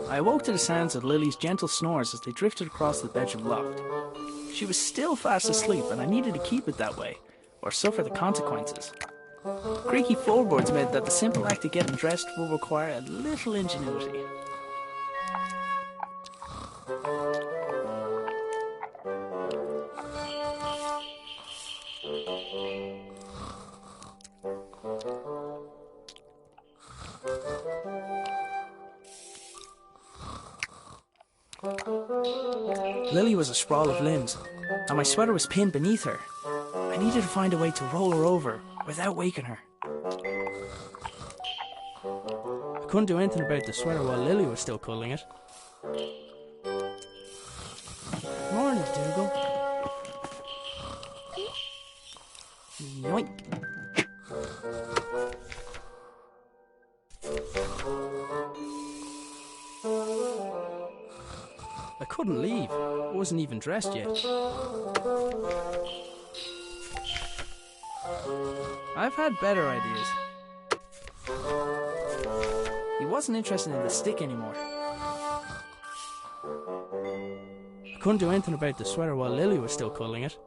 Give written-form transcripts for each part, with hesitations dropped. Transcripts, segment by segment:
I awoke to the sounds of Lily's gentle snores as they drifted across the bedroom loft. She was still fast asleep, and I needed to keep it that way, or suffer the consequences. Creaky floorboards meant that the simple act of getting dressed would require a little ingenuity. Lily was a sprawl of limbs, and my sweater was pinned beneath her. I needed to find a way to roll her over without waking her. I couldn't do anything about the sweater while Lily was still cuddling it. Morning, Dougal. Yoink. I couldn't leave. I wasn't even dressed yet. I've had better ideas. He wasn't interested in the stick anymore. I couldn't do anything about the sweater while Lily was still cuddling it.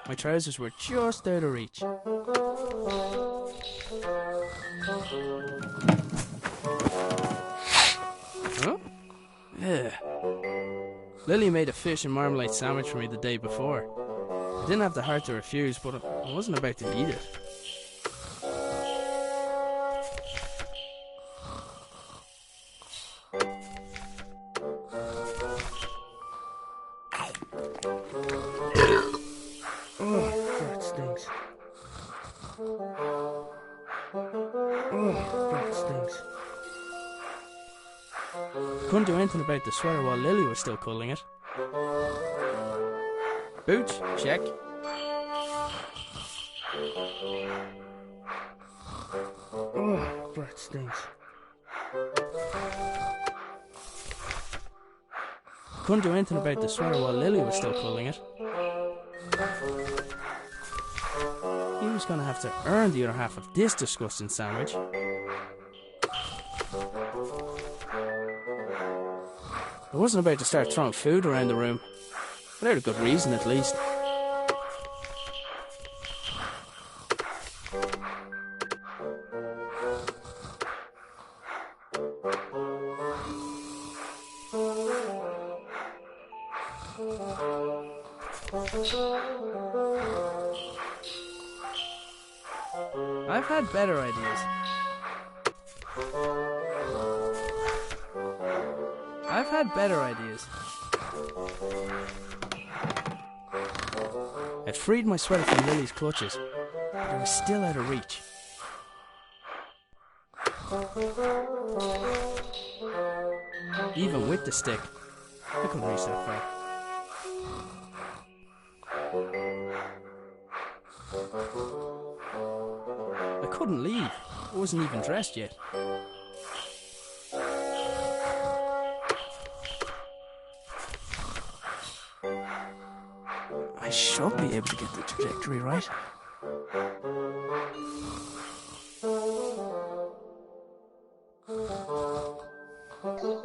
My trousers were just out of reach. Huh? Ugh. Lily made a fish and marmalade sandwich for me the day before. I didn't have the heart to refuse, but I wasn't about to eat it. Oh, that stinks. Oh, that stinks. Couldn't do anything about the sweater while Lily was still cuddling it. Boots, check. Oh, that stinks. Couldn't do anything about the sweater while Lily was still cuddling it. He was going to have to earn the other half of this disgusting sandwich. I wasn't about to start throwing food around the room, without a good reason at least. I've had better ideas. I've had better ideas. I'd freed my sweater from Lily's clutches, but I was still out of reach. Even with the stick, I couldn't reach that far. I couldn't leave. I wasn't even dressed yet. I should be able to get the trajectory right.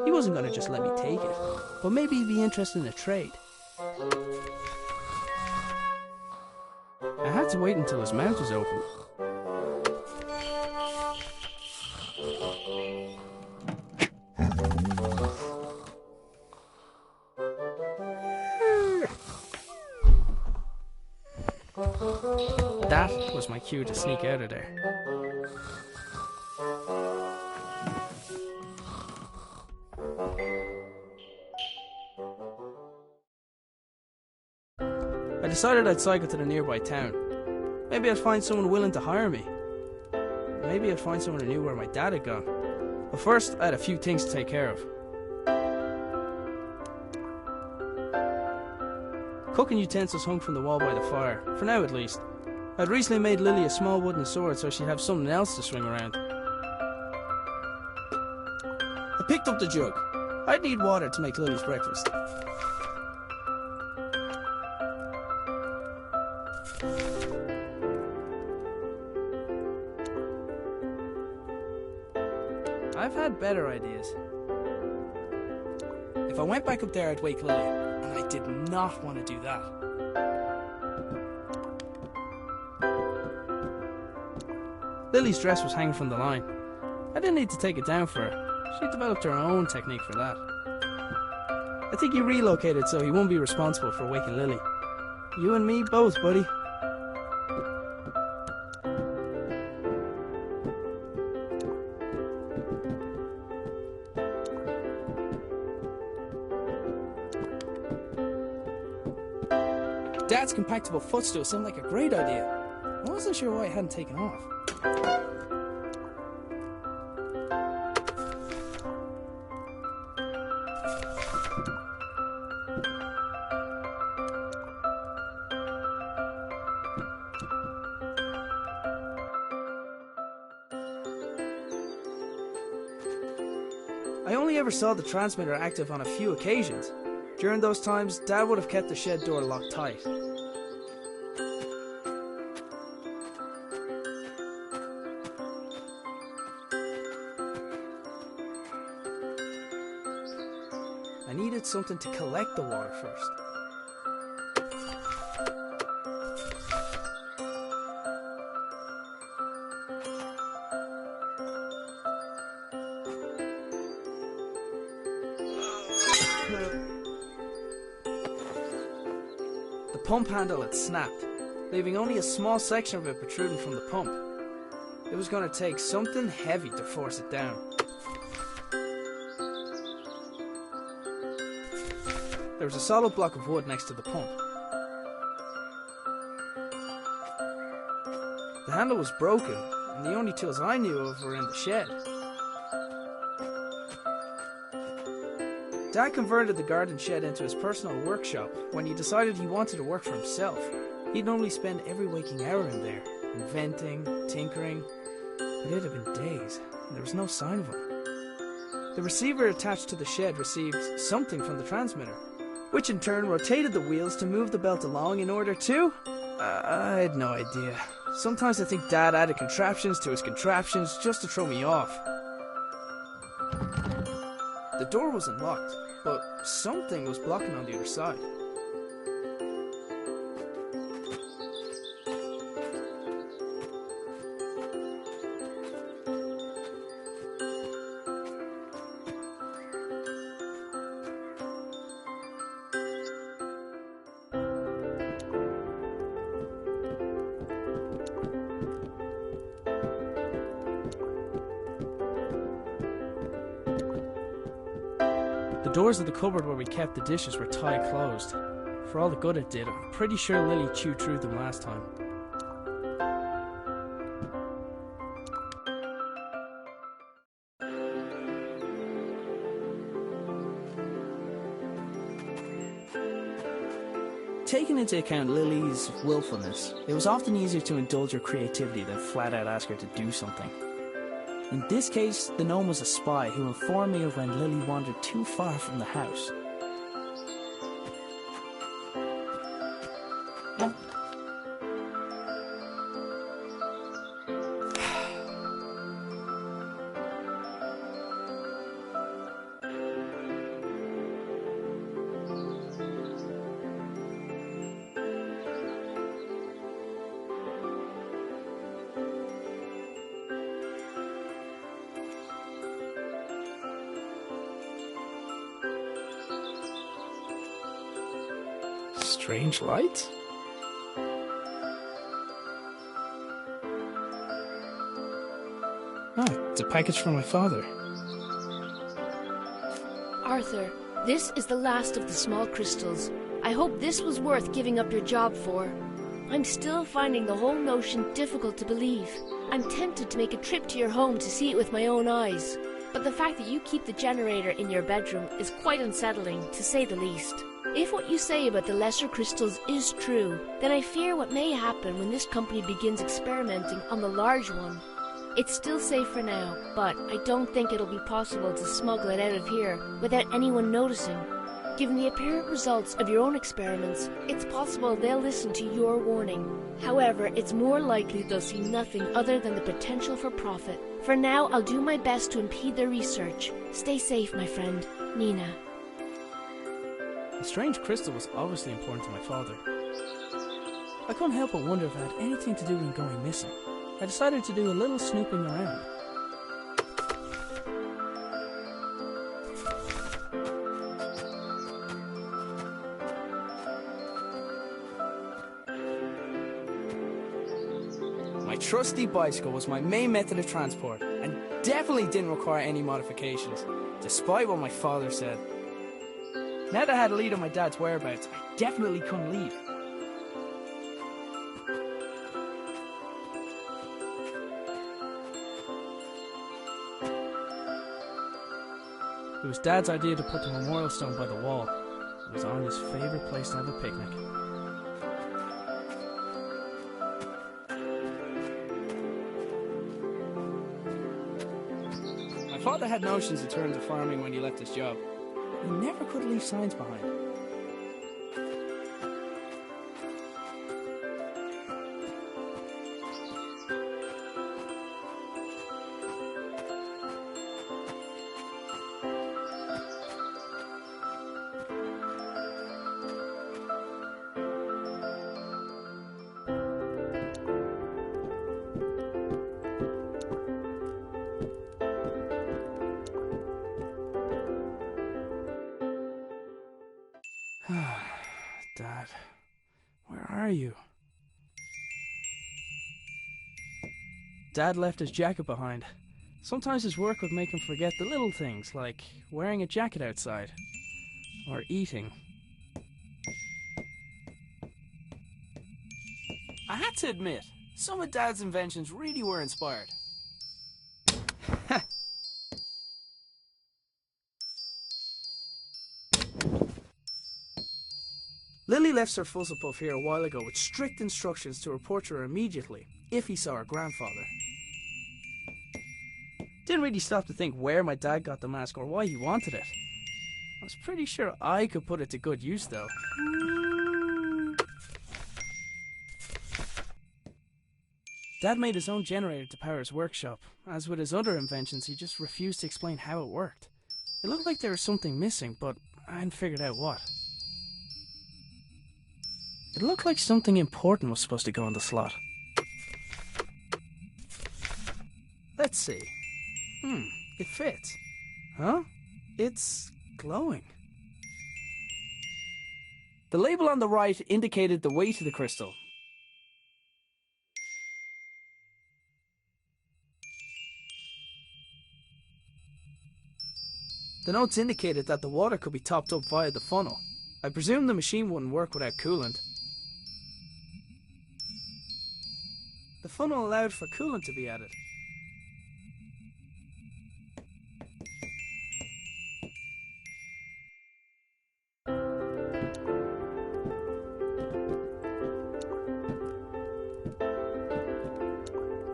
He wasn't going to just let me take it, but maybe he'd be interested in a trade. I had to wait until his mouth was open. That was my cue to sneak out of there. I decided I'd cycle to the nearby town. Maybe I'd find someone willing to hire me. Maybe I'd find someone who knew where my dad had gone. But first, I had a few things to take care of. Cooking utensils hung from the wall by the fire, for now at least. I'd recently made Lily a small wooden sword so she'd have something else to swing around. I picked up the jug. I'd need water to make Lily's breakfast. I've had better ideas. If I went back up there, I'd wake Lily, and I did not want to do that. Lily's dress was hanging from the line. I didn't need to take it down for her. She developed her own technique for that. I think he relocated so he won't be responsible for waking Lily. You and me both, buddy. Dad's compactable footstool sounded like a great idea. I wasn't sure why it hadn't taken off. I only ever saw the transmitter active on a few occasions. During those times, Dad would have kept the shed door locked tight. I needed something to collect the water first. The pump handle had snapped, leaving only a small section of it protruding from the pump. It was going to take something heavy to force it down. There was a solid block of wood next to the pump. The handle was broken, and the only tools I knew of were in the shed. Dad converted the garden shed into his personal workshop when he decided he wanted to work for himself. He'd normally spend every waking hour in there, inventing, tinkering, but it had been days, and there was no sign of him. The receiver attached to the shed received something from the transmitter, which in turn rotated the wheels to move the belt along in order to... I had no idea. Sometimes I think Dad added contraptions to his contraptions just to throw me off. The door wasn't locked, but something was blocking on the other side. The doors of the cupboard where we kept the dishes were tight closed. For all the good it did, I'm pretty sure Lily chewed through them last time. Taking into account Lily's willfulness, it was often easier to indulge her creativity than flat out ask her to do something. In this case, the gnome was a spy who informed me of when Lily wandered too far from the house. Strange light? Ah, it's a package from my father. Arthur, this is the last of the small crystals. I hope this was worth giving up your job for. I'm still finding the whole notion difficult to believe. I'm tempted to make a trip to your home to see it with my own eyes. But the fact that you keep the generator in your bedroom is quite unsettling, to say the least. If what you say about the lesser crystals is true, then I fear what may happen when this company begins experimenting on the large one. It's still safe for now, but I don't think it'll be possible to smuggle it out of here without anyone noticing. Given the apparent results of your own experiments, it's possible they'll listen to your warning. However, it's more likely they'll see nothing other than the potential for profit. For now, I'll do my best to impede their research. Stay safe, my friend. Nina. The strange crystal was obviously important to my father. I couldn't help but wonder if it had anything to do with him going missing. I decided to do a little snooping around. My trusty bicycle was my main method of transport and definitely didn't require any modifications, despite what my father said. Now that I had a lead on my dad's whereabouts, I definitely couldn't leave. It was Dad's idea to put the memorial stone by the wall. It was Anya's favourite place to have a picnic. My father had notions in terms of farming when he left his job. He never could leave signs behind. Dad, where are you? Dad left his jacket behind. Sometimes his work would make him forget the little things, like wearing a jacket outside, or eating. I had to admit, some of Dad's inventions really were inspired. Lily left Sir Fuzzlepuff here a while ago with strict instructions to report to her immediately if he saw her grandfather. Didn't really stop to think where my dad got the mask or why he wanted it. I was pretty sure I could put it to good use though. Dad made his own generator to power his workshop. As with his other inventions, he just refused to explain how it worked. It looked like there was something missing, but I hadn't figured out what. It looked like something important was supposed to go in the slot. Let's see. It fits. Huh? It's glowing. The label on the right indicated the weight of the crystal. The notes indicated that the water could be topped up via the funnel. I presume the machine wouldn't work without coolant. The funnel allowed for coolant to be added.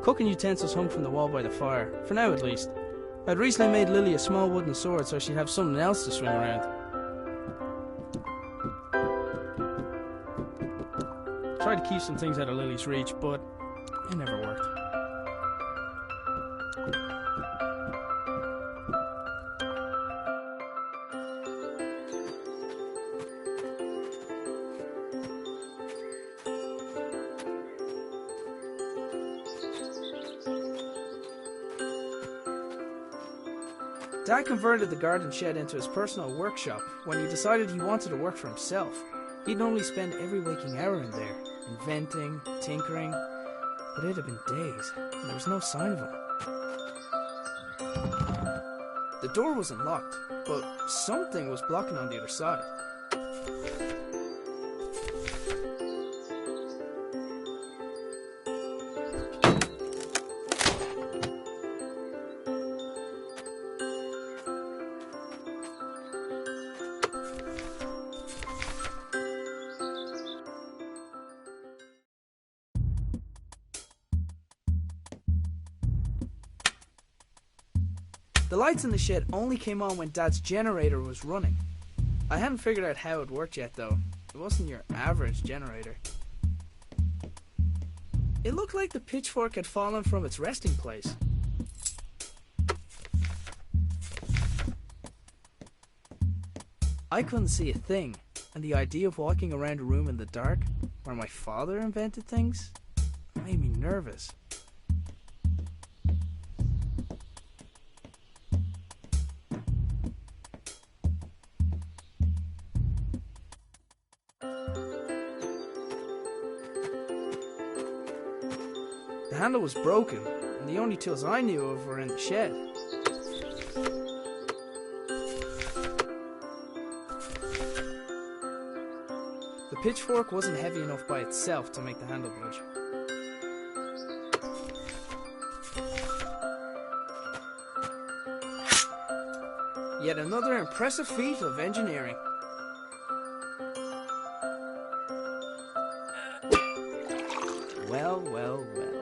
Cooking utensils hung from the wall by the fire, for now at least. I'd recently made Lily a small wooden sword so she'd have something else to swing around. Tried to keep some things out of Lily's reach, but it never worked. Dad converted the garden shed into his personal workshop when he decided he wanted to work for himself. He'd normally spend every waking hour in there, inventing, tinkering, but it had been days, and there was no sign of him. The door wasn't locked, but something was blocking on the other side. The lights in the shed only came on when Dad's generator was running. I hadn't figured out how it worked yet though. It wasn't your average generator. It looked like the pitchfork had fallen from its resting place. I couldn't see a thing, and the idea of walking around a room in the dark, where my father invented things, made me nervous. The handle was broken, and the only tools I knew of were in the shed. The pitchfork wasn't heavy enough by itself to make the handle budge. Yet another impressive feat of engineering. Well, well, well.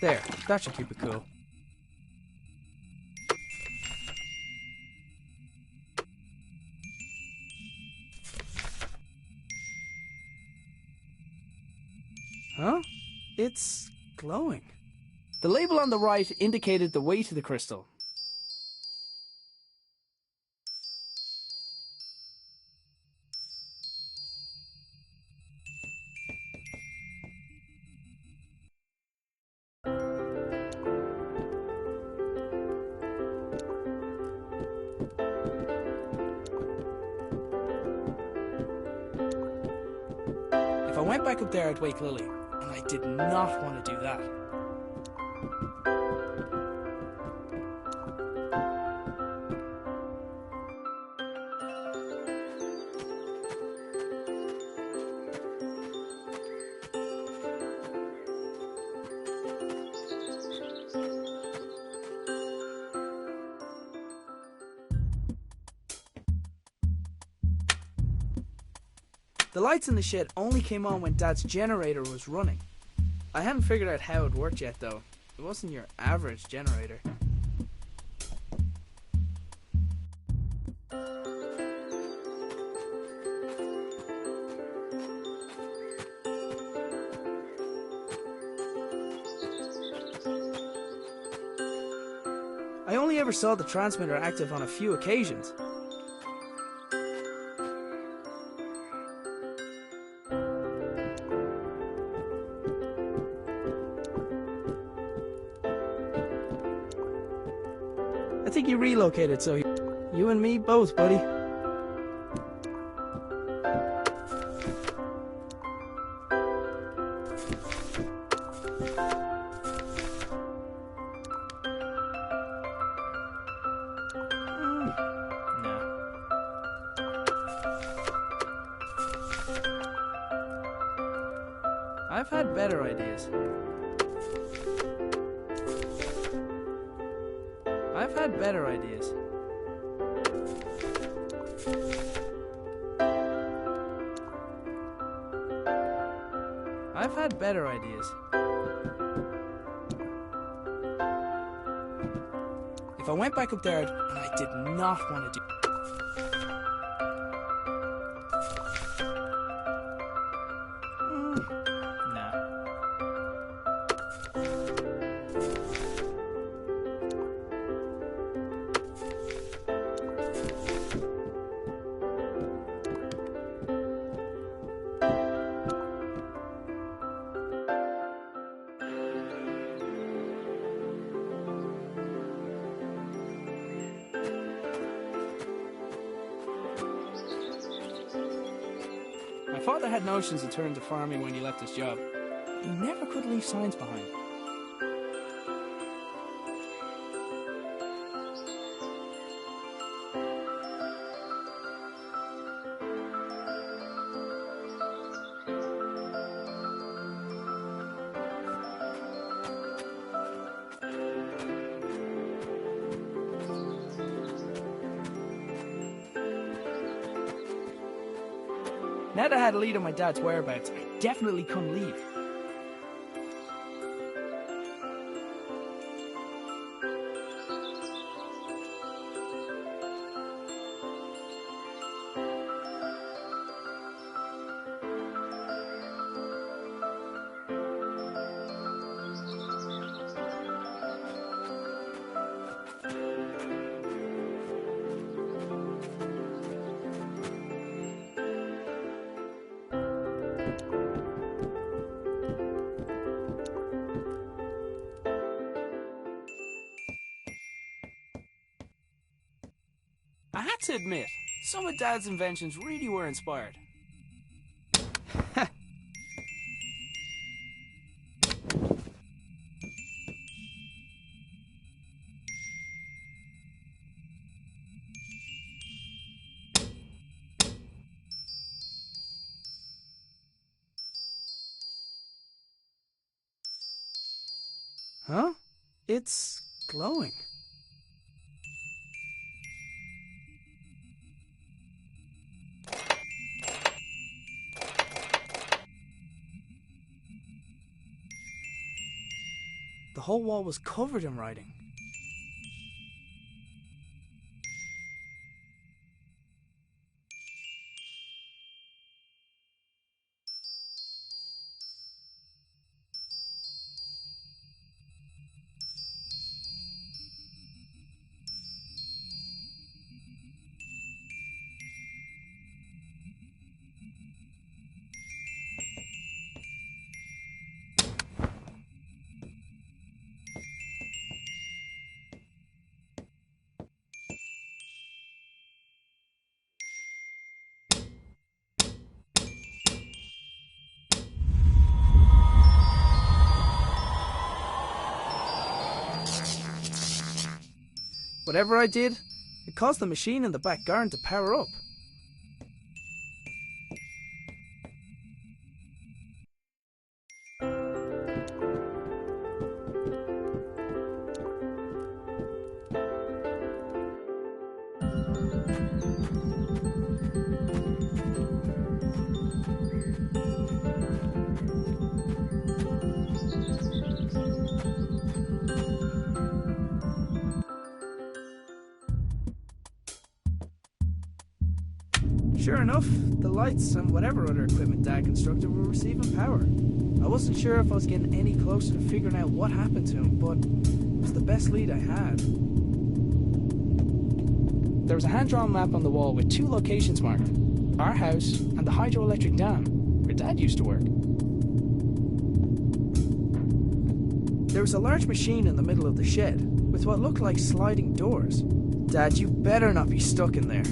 There, that should keep it cool. Huh? It's glowing. The label on the right indicated the weight of the crystal. If I went back up there, I'd wake Lily, and I did not want to do that. The lights in the shed only came on when Dad's generator was running. I hadn't figured out how it worked yet though. It wasn't your average generator. I only ever saw the transmitter active on a few occasions. I think you relocated, so you and me both, buddy. I've had better ideas. I've had better ideas. I've had better ideas. If I went back up there, and I did not want to do. father had notions to turn to farming when he left his job. He never could leave signs behind. Now that I had a lead on my dad's whereabouts, I definitely couldn't leave. I had to admit, some of Dad's inventions really were inspired. Huh? It's glowing. The whole wall was covered in writing. Whatever I did, it caused the machine in the back garden to power up. Sure enough, the lights and whatever other equipment Dad constructed were receiving power. I wasn't sure if I was getting any closer to figuring out what happened to him, but it was the best lead I had. There was a hand-drawn map on the wall with 2 locations marked: our house and the hydroelectric dam, where Dad used to work. There was a large machine in the middle of the shed, with what looked like sliding doors. Dad, you better not be stuck in there.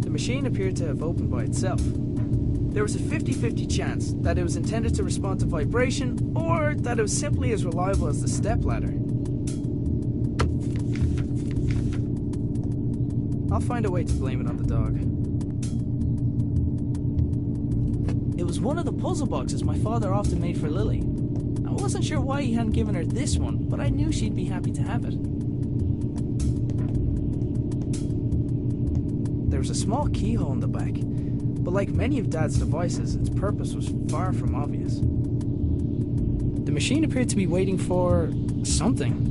The machine appeared to have opened by itself. There was a 50-50 chance that it was intended to respond to vibration, or that it was simply as reliable as the stepladder. I'll find a way to blame it on the dog. It was one of the puzzle boxes my father often made for Lily. I wasn't sure why he hadn't given her this one, but I knew she'd be happy to have it. There was a small keyhole in the back, but like many of Dad's devices, its purpose was far from obvious. The machine appeared to be waiting for something.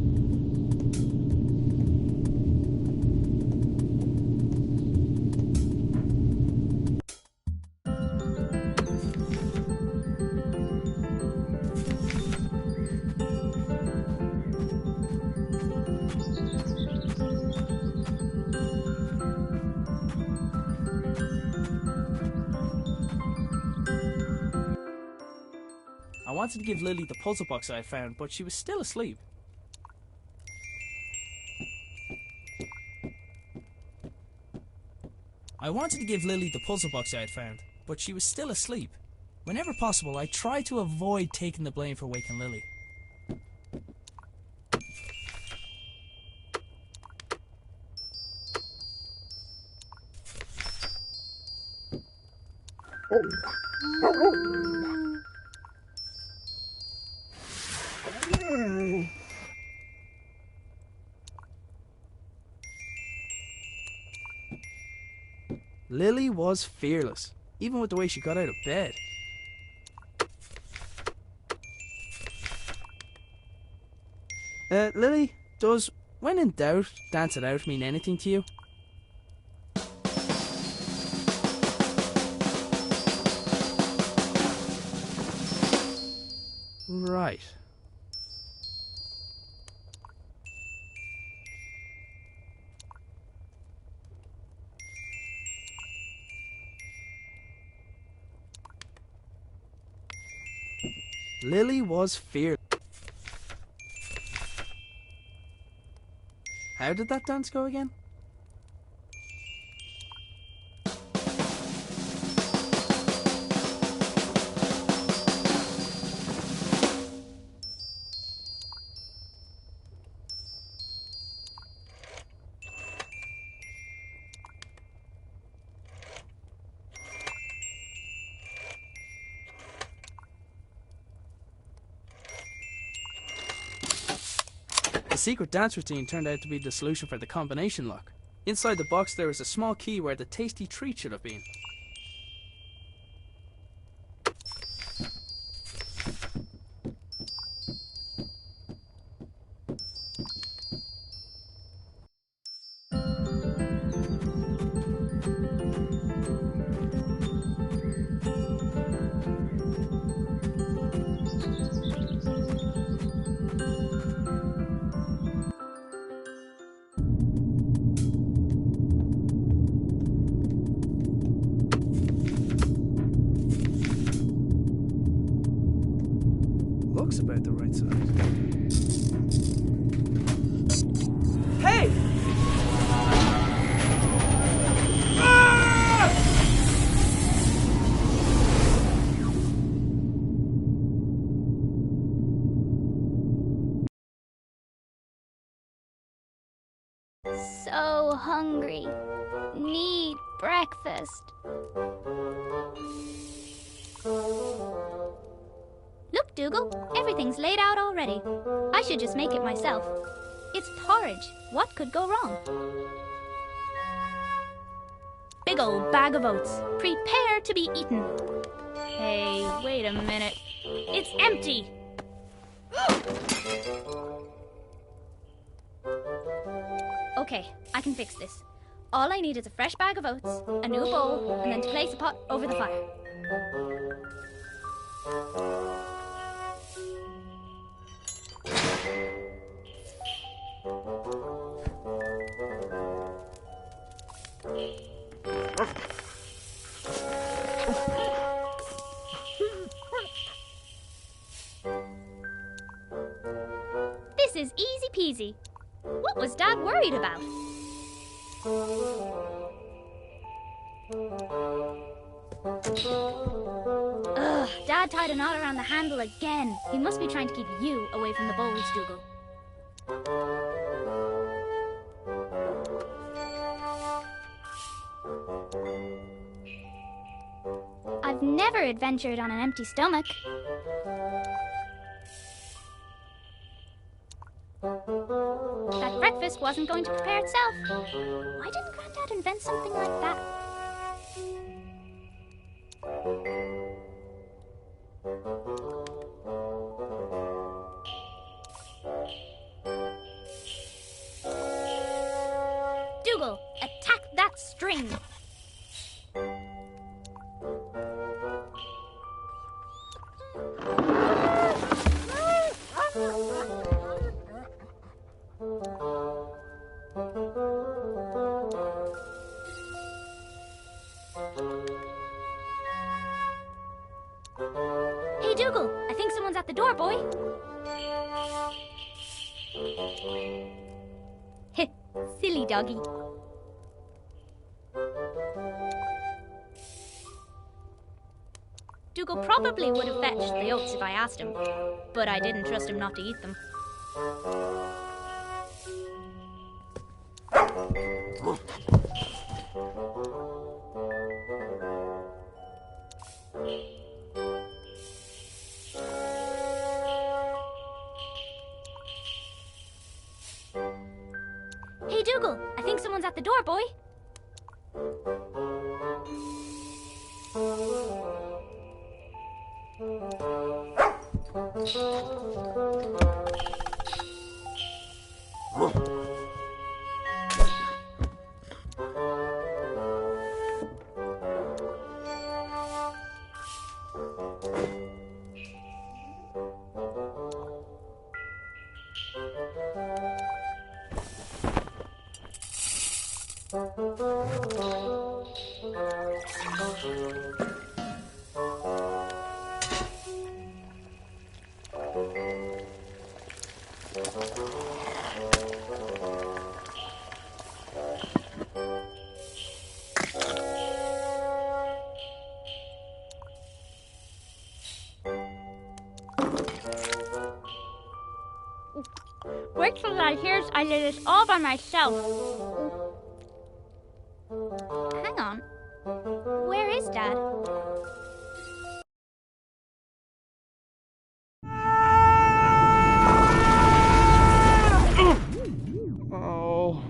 wanted to give Lily the puzzle box I had found, but she was still asleep. I wanted to give Lily the puzzle box I had found, but she was still asleep. Whenever possible, I tried to avoid taking the blame for waking Lily. Lily was fearless, even with the way she got out of bed. Lily, does when in doubt, dance it out mean anything to you? Right. Lily was fearless. How did that dance go again? The secret dance routine turned out to be the solution for the combination lock. Inside the box there was a small key where the tasty treat should have been. Looks about the right size. Hey! Ah! So hungry. Need breakfast. Look, Dougal, everything's laid out already. I should just make it myself. It's porridge. What could go wrong? Big old bag of oats. Prepare to be eaten. Hey, wait a minute. It's empty! Okay, I can fix this. All I need is a fresh bag of oats, a new bowl, and then to place a pot over the fire. This is easy peasy. What was Dad worried about? Ugh, Dad tied a knot around the handle again. He must be trying to keep you away from the bowls, Dougal. I've never adventured on an empty stomach. That breakfast wasn't going to prepare itself. Why didn't Granddad invent something like that? Dougal, attack that string! Hey, Dougal, I think someone's at the door, boy. Heh, silly doggy. Dougal probably would have fetched the oats if I asked him, but I didn't trust him not to eat them. Hey, Dougal, I think someone's at the door, boy. Wait till Dad hears I did this all by myself. Hang on. Where is Dad? Oh.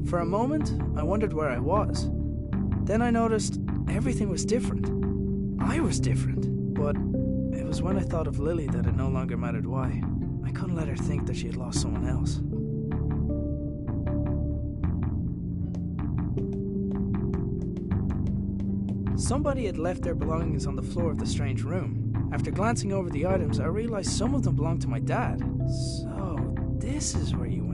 For a moment, I wondered where I was. Then I noticed everything was different. I was different. But it was when I thought of Lily that it no longer mattered why. I couldn't let her think that she had lost someone else. Somebody had left their belongings on the floor of the strange room. After glancing over the items, I realized some of them belonged to my dad. So, this is where you went.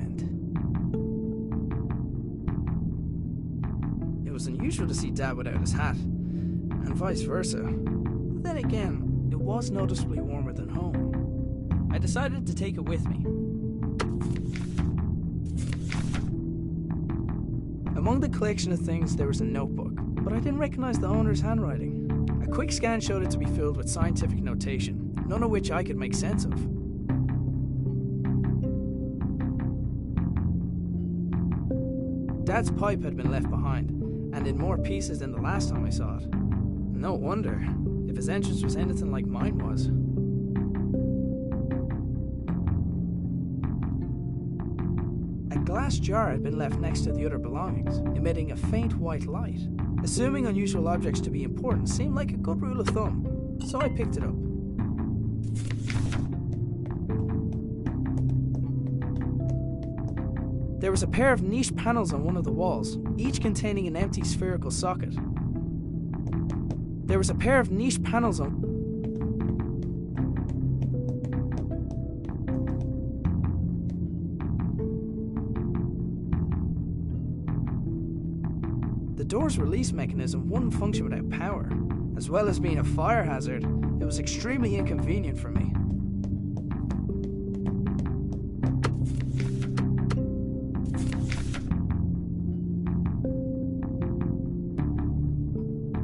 It was unusual to see Dad without his hat, and vice versa. But then again, it was noticeably warmer than home. I decided to take it with me. Among the collection of things, there was a notebook, but I didn't recognize the owner's handwriting. A quick scan showed it to be filled with scientific notation, none of which I could make sense of. Dad's pipe had been left behind, and in more pieces than the last time I saw it. No wonder, if his entrance was anything like mine was. A glass jar had been left next to the other belongings, emitting a faint white light. Assuming unusual objects to be important seemed like a good rule of thumb, so I picked it up. There was a pair of niche panels on one of the walls, each containing an empty spherical socket. The door's release mechanism wouldn't function without power. As well as being a fire hazard, it was extremely inconvenient for me.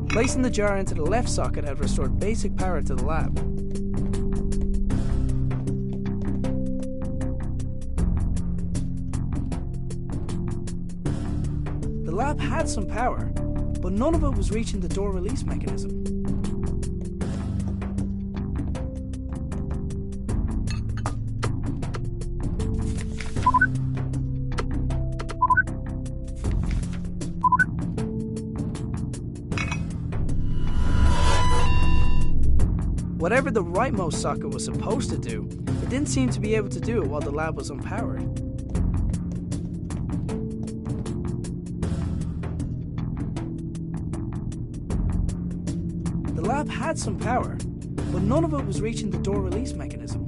Placing the jar into the left socket had restored basic power to the lab. The lab had some power, but none of it was reaching the door release mechanism. Whatever the rightmost socket was supposed to do, it didn't seem to be able to do it while the lab was unpowered. lab had some power, but none of it was reaching the door release mechanism.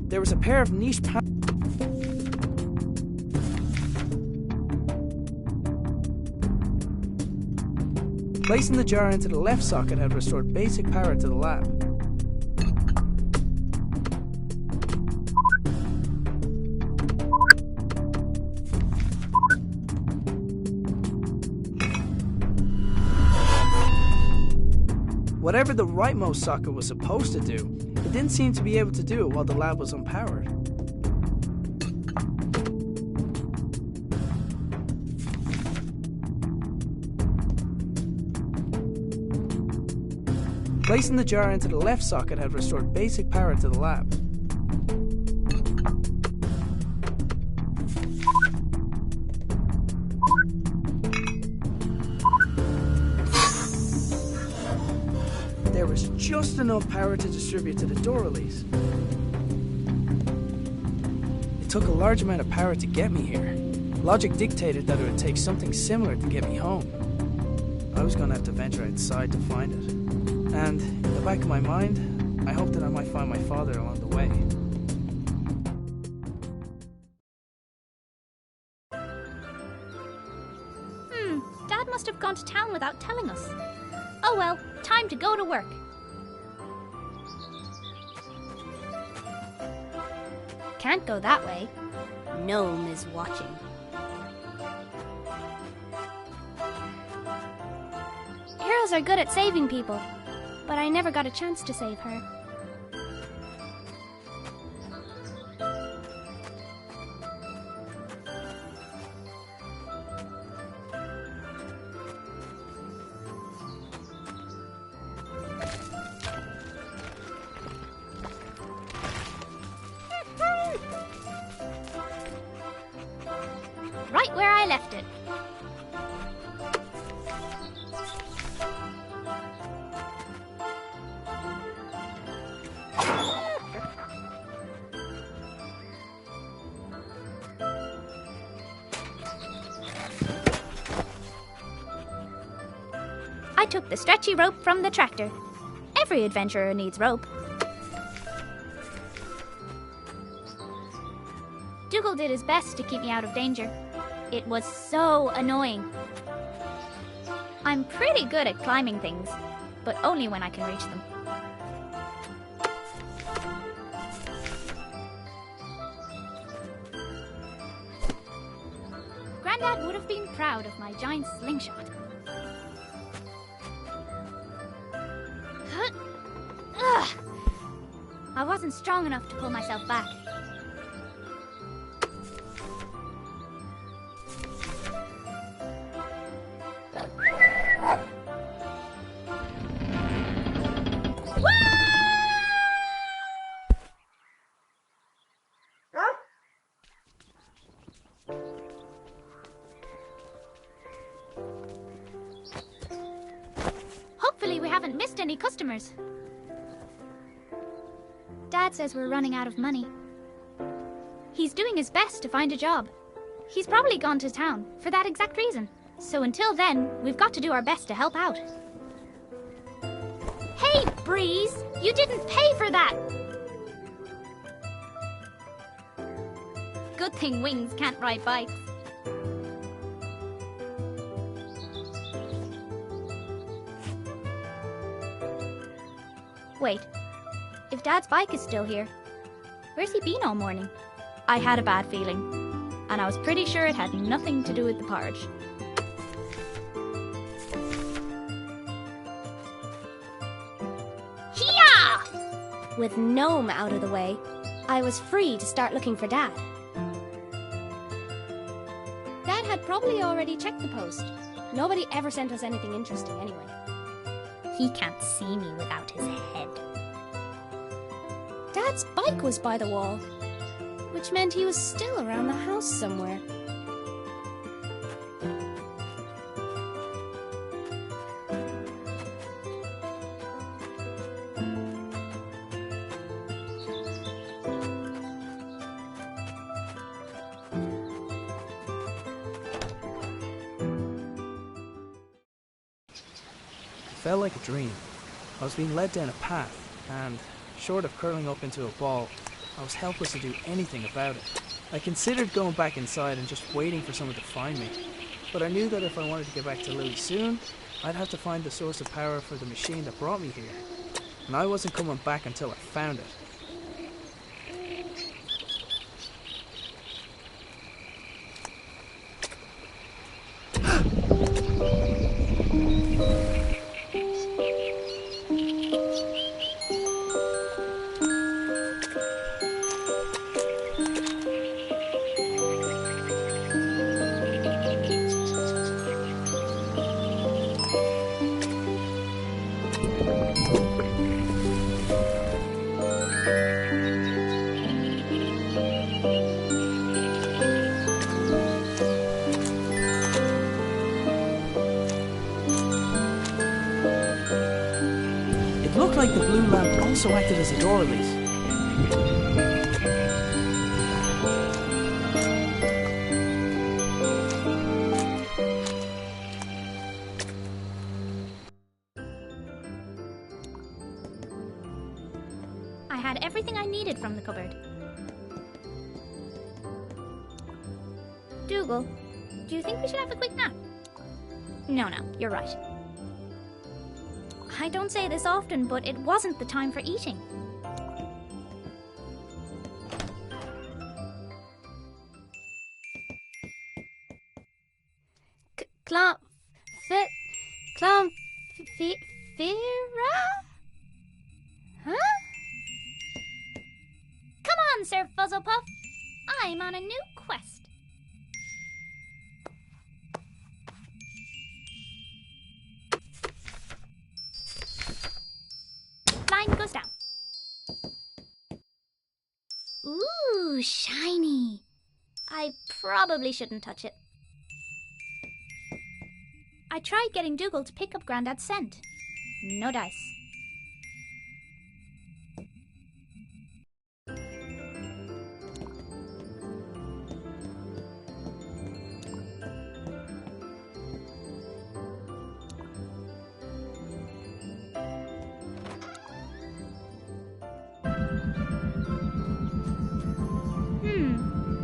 There was a pair of niche power. Placing the jar into the left socket had restored basic power to the lab. Whatever the rightmost socket was supposed to do, it didn't seem to be able to do it while the lab was unpowered. Placing the jar into the left socket had restored basic power to the lab. There was just enough power to distribute to the door release. It took a large amount of power to get me here. Logic dictated that it would take something similar to get me home. I was going to have to venture outside to find it. And in the back of my mind, I hoped that I might find my father along the way. Dad must have gone to town without telling us. Oh well, time to go to work. Can't go that way. Gnome is watching. Heroes are good at saving people, but I never got a chance to save her. Right where I left it. I took the stretchy rope from the tractor. Every adventurer needs rope. Dougal did his best to keep me out of danger. It was so annoying. I'm pretty good at climbing things, but only when I can reach them. Grandad would have been proud of my giant slingshot. Ugh. I wasn't strong enough to pull myself back. Hopefully we haven't missed any customers. Dad says we're running out of money. He's doing his best to find a job. He's probably gone to town for that exact reason. So until then, we've got to do our best to help out. Hey, Breeze! You didn't pay for that! Good thing Wings can't ride bikes. Wait, if Dad's bike is still here, where's he been all morning? I had a bad feeling, and I was pretty sure it had nothing to do with the porridge. Hiya! With Gnome out of the way, I was free to start looking for Dad. Dad had probably already checked the post. Nobody ever sent us anything interesting anyway. He can't see me without his head. Dad's bike was by the wall, which meant he was still around the house somewhere. felt like a dream. I was being led down a path, and, short of curling up into a ball, I was helpless to do anything about it. I considered going back inside and just waiting for someone to find me, but I knew that if I wanted to get back to Lily soon, I'd have to find the source of power for the machine that brought me here, and I wasn't coming back until I found it. It looked like the blue lamp also acted as a door release. I had everything I needed from the cupboard. Dougal, do you think we should have a quick nap? No, you're right. I don't say this often, but it wasn't the time for eating. Huh? Come on, Sir Fuzzlepuff. I'm on a new quest. Line goes down. Ooh, shiny. I probably shouldn't touch it. I tried getting Dougal to pick up Grandad's scent. No dice.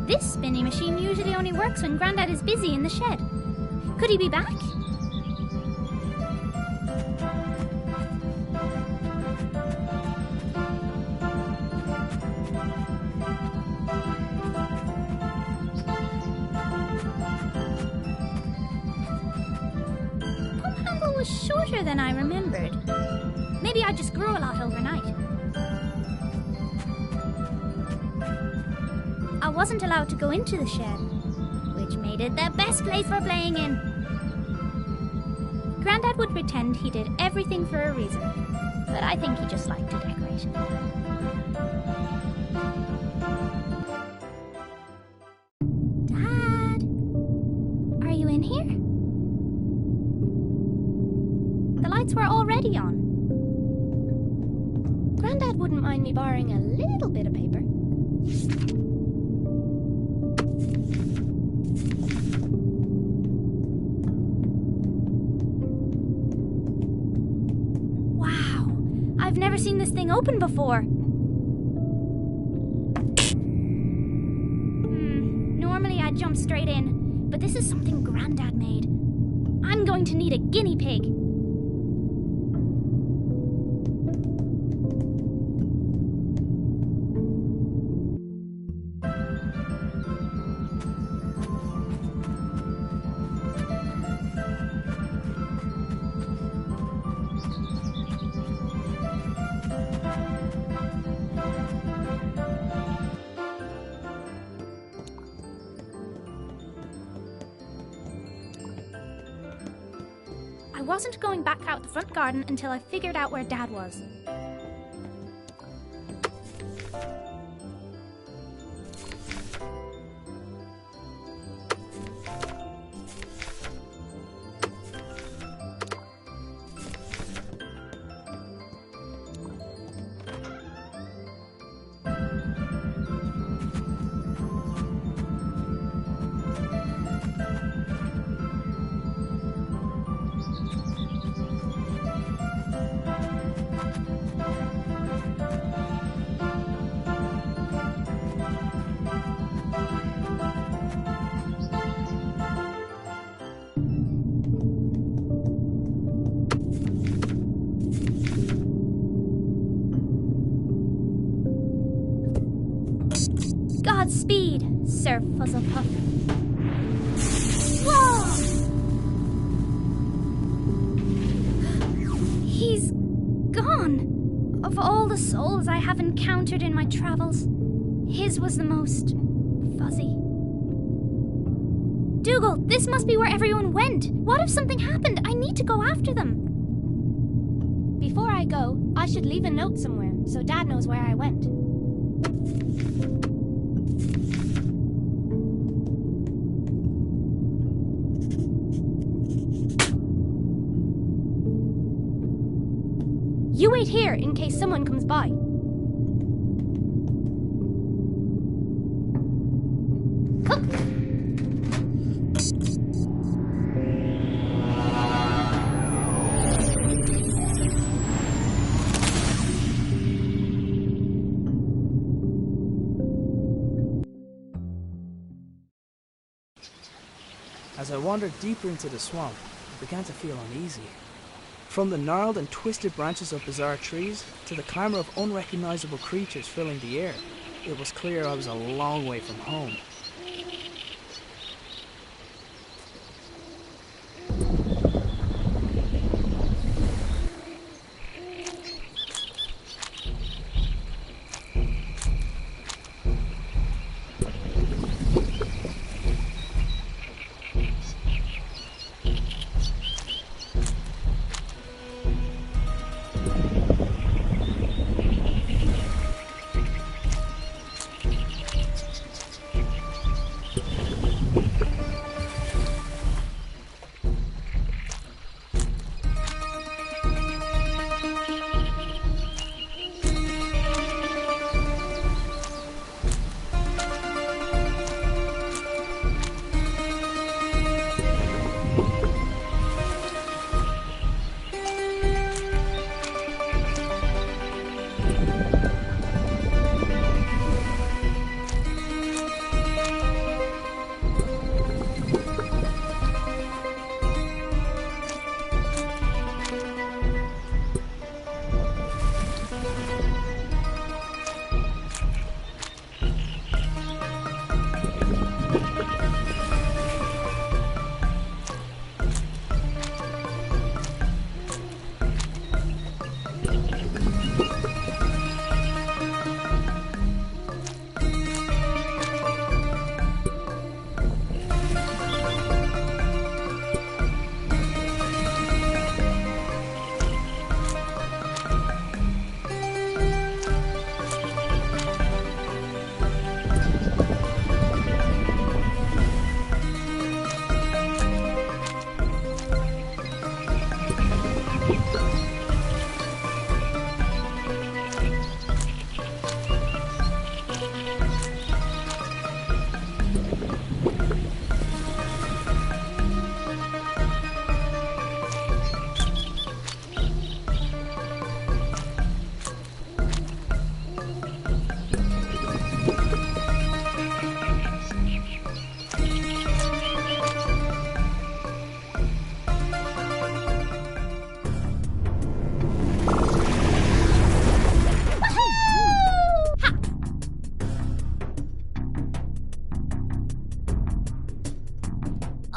This spinning machine usually only works when Grandad is busy in the shed. Could he be back? Pump handle was shorter than I remembered. Maybe I just grew a lot overnight. I wasn't allowed to go into the shed, which made it the best place for playing in. Grandad would pretend he did everything for a reason, but I think he just liked to decorate. Dad, are you in here? The lights were already on. Grandad wouldn't mind me borrowing a little bit of paper. I've never seen this thing open before. Normally I'd jump straight in, but this is something Grandad made. I'm going to need a guinea pig. I wasn't going back out the front garden until I figured out where Dad was. Godspeed, Sir Fuzzlepuff. Whoa! He's gone. Of all the souls I have encountered in my travels, his was the most fuzzy. Dougal, this must be where everyone went. What if something happened? I need to go after them. Before I go, I should leave a note somewhere so Dad knows where I went. You wait here in case someone comes by. As I wandered deeper into the swamp, I began to feel uneasy. From the gnarled and twisted branches of bizarre trees to the clamour of unrecognisable creatures filling the air, it was clear I was a long way from home.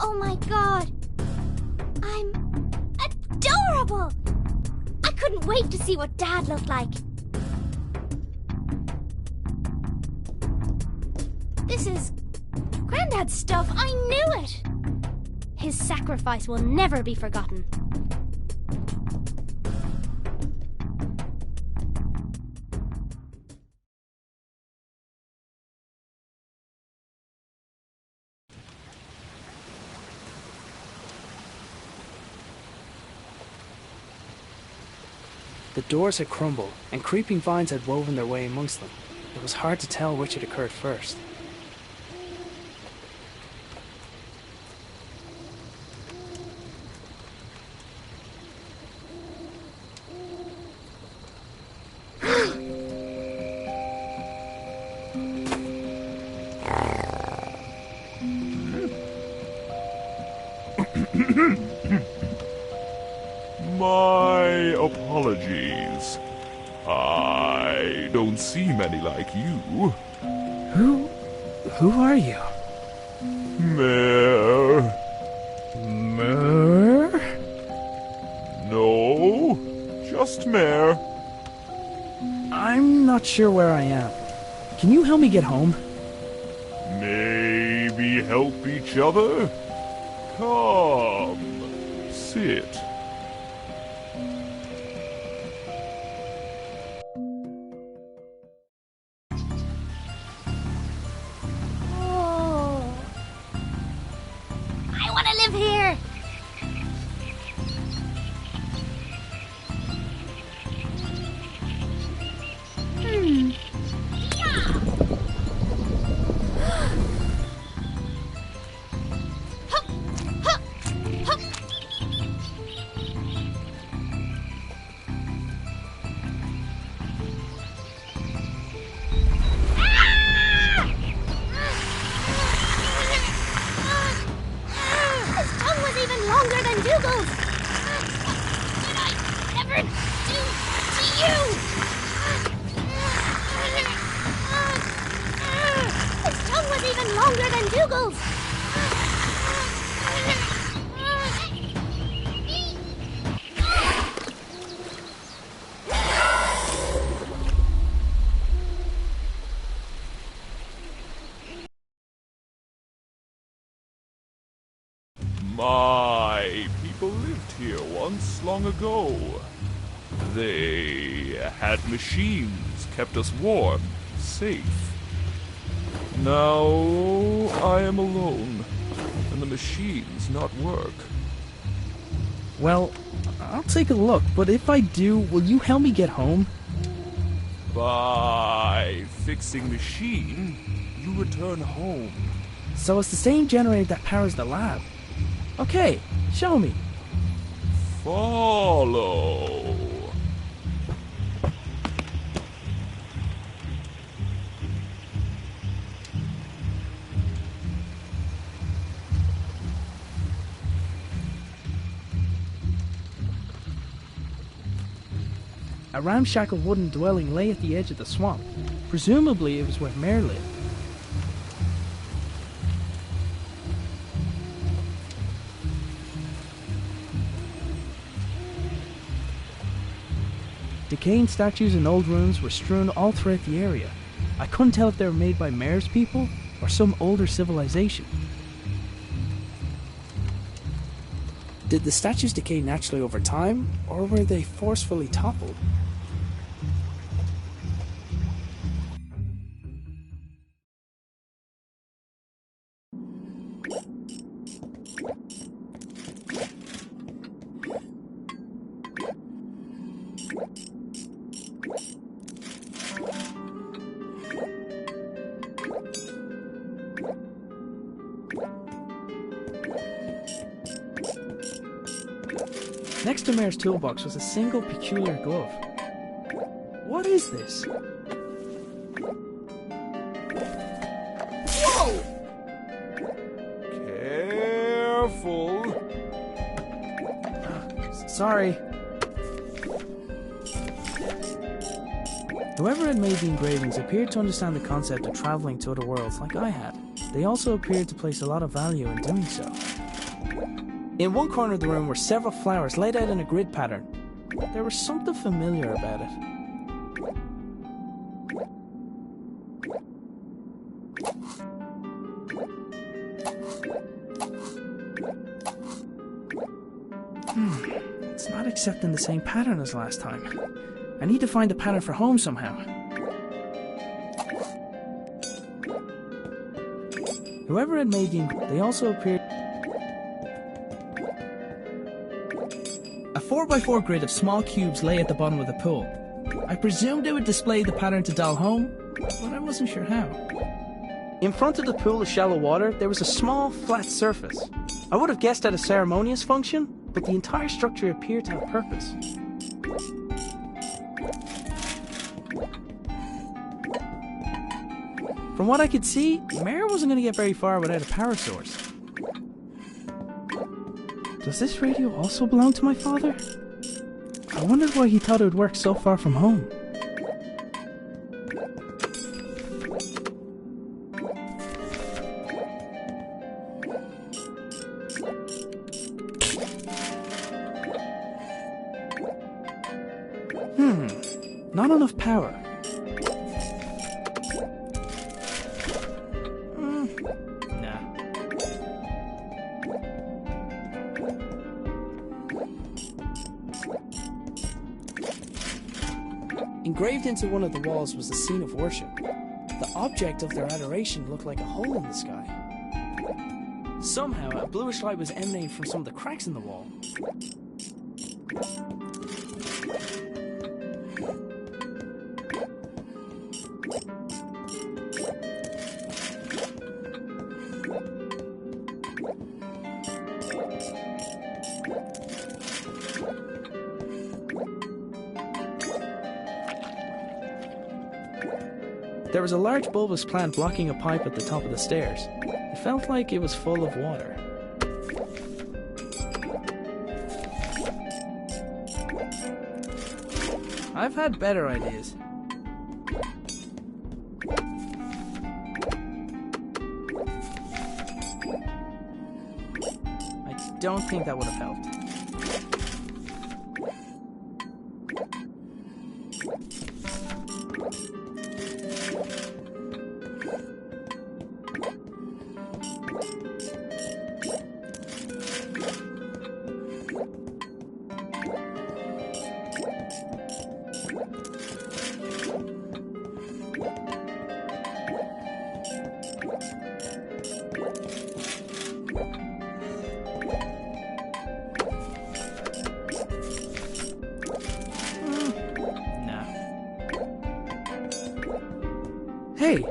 Oh my god! I'm adorable! I couldn't wait to see what Dad looked like. This is Granddad's stuff. I knew it! His sacrifice will never be forgotten. The doors had crumbled, and creeping vines had woven their way amongst them. It was hard to tell which had occurred first. My apologies. I don't see many like you. Who are you? Mayor. Mer? No, just Mayor. I'm not sure where I am. Can you help me get home? Maybe help each other? Come, sit. Oh. I want to live here. Longer than Dougal's! What did I ever do to you? His tongue was even longer than Dougal's! My people lived here once long ago. They had machines, kept us warm, safe. Now I am alone, and the machines not work. Well, I'll take a look, but if I do, will you help me get home? By fixing machine, you return home. So it's the same generator that powers the lab. Okay, show me. Follow. A ramshackle wooden dwelling lay at the edge of the swamp. Presumably it was where Mare lived. Decaying statues and old ruins were strewn all throughout the area. I couldn't tell if they were made by Mare's people or some older civilization. Did the statues decay naturally over time, or were they forcefully toppled? Next to Mare's toolbox was a single peculiar glove. What is this? Whoa! Careful. Sorry. Whoever had made the engravings appeared to understand the concept of traveling to other worlds like I had. They also appeared to place a lot of value in doing so. In one corner of the room were several flowers laid out in a grid pattern. There was something familiar about it. It's not accepting the same pattern as last time. I need to find the pattern for home somehow. Whoever had made they also appeared. A 4x4 grid of small cubes lay at the bottom of the pool. I presumed it would display the pattern to dial home, but I wasn't sure how. In front of the pool of shallow water, there was a small, flat surface. I would have guessed at a ceremonious function, but the entire structure appeared to have purpose. From what I could see, Mare wasn't going to get very far without a power source. Does this radio also belong to my father? I wondered why he thought it would work so far from home. Not enough power. Nah. Engraved into one of the walls was the scene of worship. The object of their adoration looked like a hole in the sky. Somehow, a bluish light was emanating from some of the cracks in the wall. There was a large bulbous plant blocking a pipe at the top of the stairs. It felt like it was full of water. I've had better ideas. I don't think that would have helped. Hey,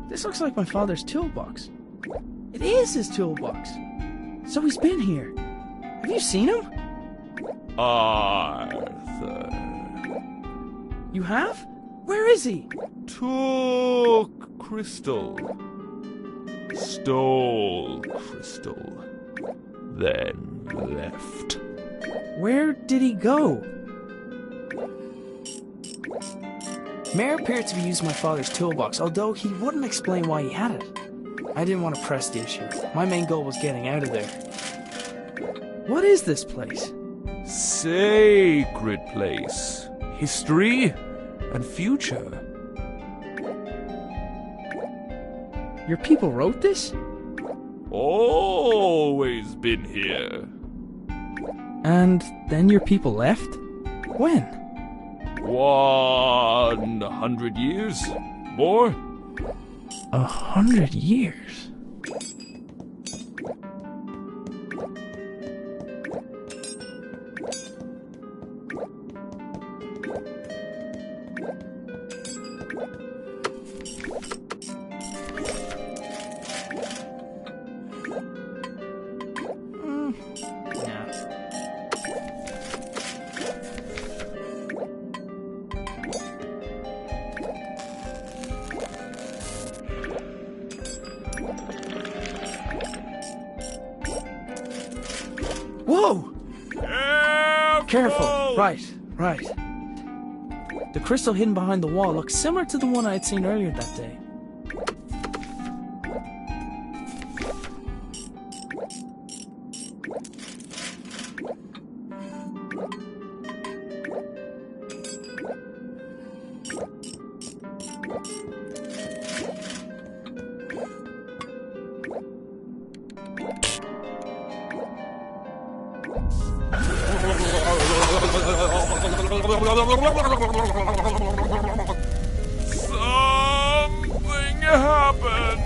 this looks like my father's toolbox. It is his toolbox. So he's been here. Have you seen him? Arthur. You have? Where is he? Took crystal. Stole crystal. Then left. Where did he go? Mayor appeared to be using my father's toolbox, although he wouldn't explain why he had it. I didn't want to press the issue. My main goal was getting out of there. What is this place? Sacred place. History and future. Your people wrote this? Always been here. And then your people left? When? 100 years? More? 100 years? Whoa! Careful! Right. The crystal hidden behind the wall looked similar to the one I had seen earlier that day. Something happened.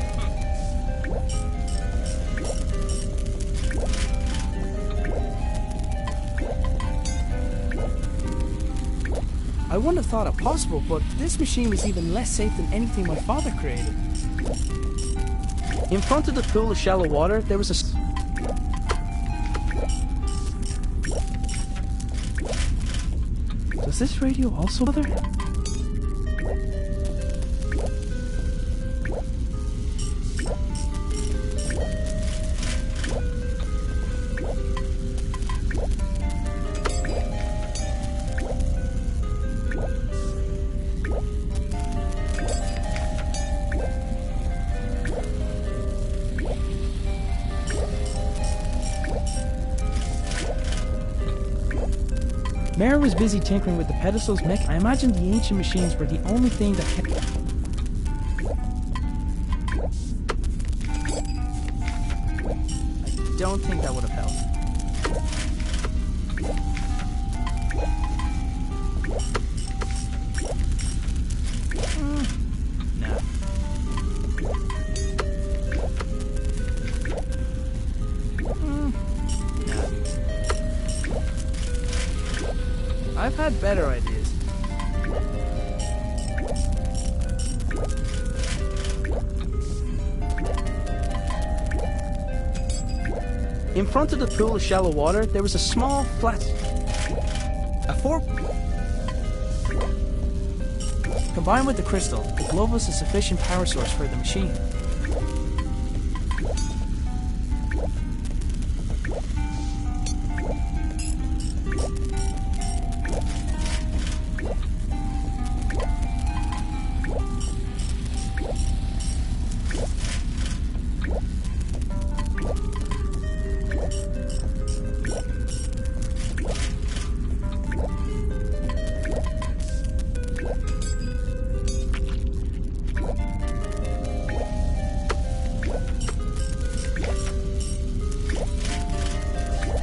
I wouldn't have thought it possible, but this machine was even less safe than anything my father created. In front of the pool of shallow water, there was a... Does this radio also bother? Mare was busy tinkering with the pedestals. I imagined the ancient machines were the only thing that kept... I don't think that would have helped. No. I've had better ideas. In front of the pool of shallow water, there was a small, flat... Combined with the crystal, the glove was a sufficient power source for the machine.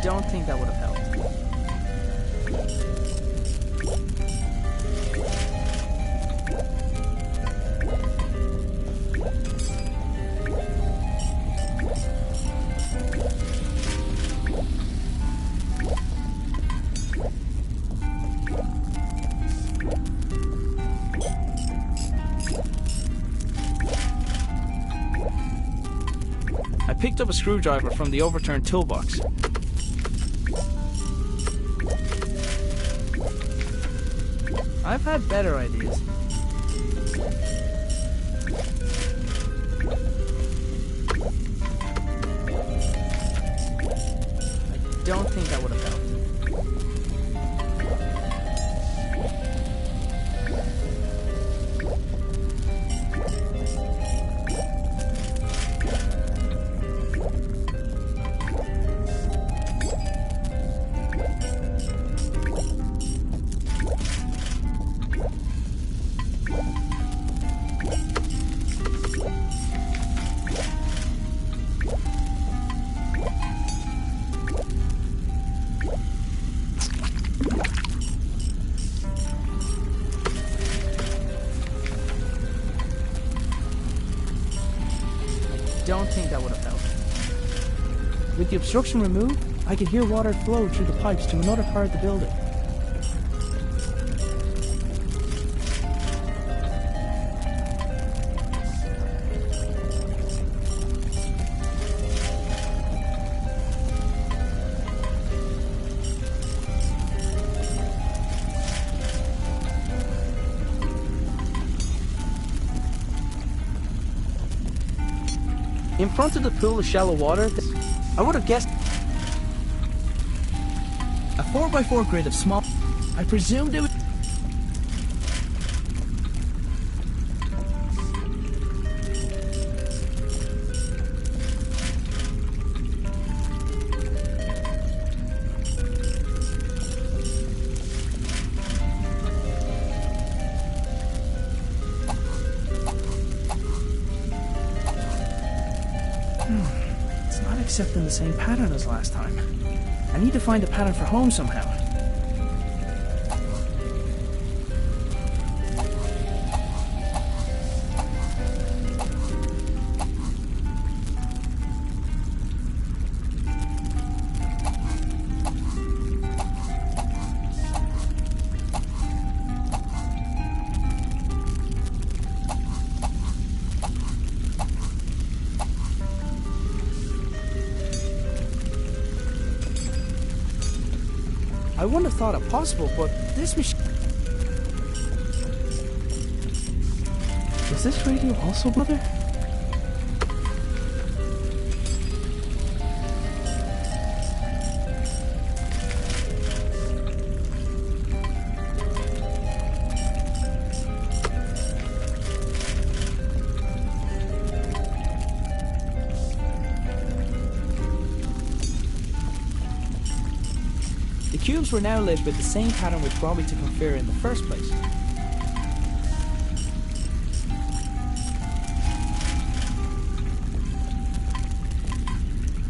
Don't think that would have helped. I picked up a screwdriver from the overturned toolbox. I've had better ideas. I don't think that would have helped. Don't think that would have helped. With the obstruction removed, I could hear water flow through the pipes to another part of the building. In front of the pool of shallow water, I would have guessed a 4x4 grid of small... I presumed it was... It's not accepting the same pattern as last time. I need to find a pattern for home somehow. I wouldn't have thought it possible, but this machine... Is this radio also brother? The cubes were now lit with the same pattern which brought me to Confira in the first place.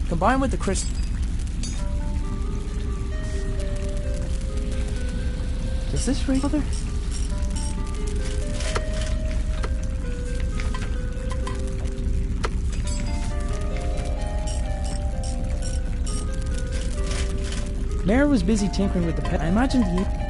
Combined with the crystal... Does this ring other? Mare was busy tinkering with the pet. I imagined the...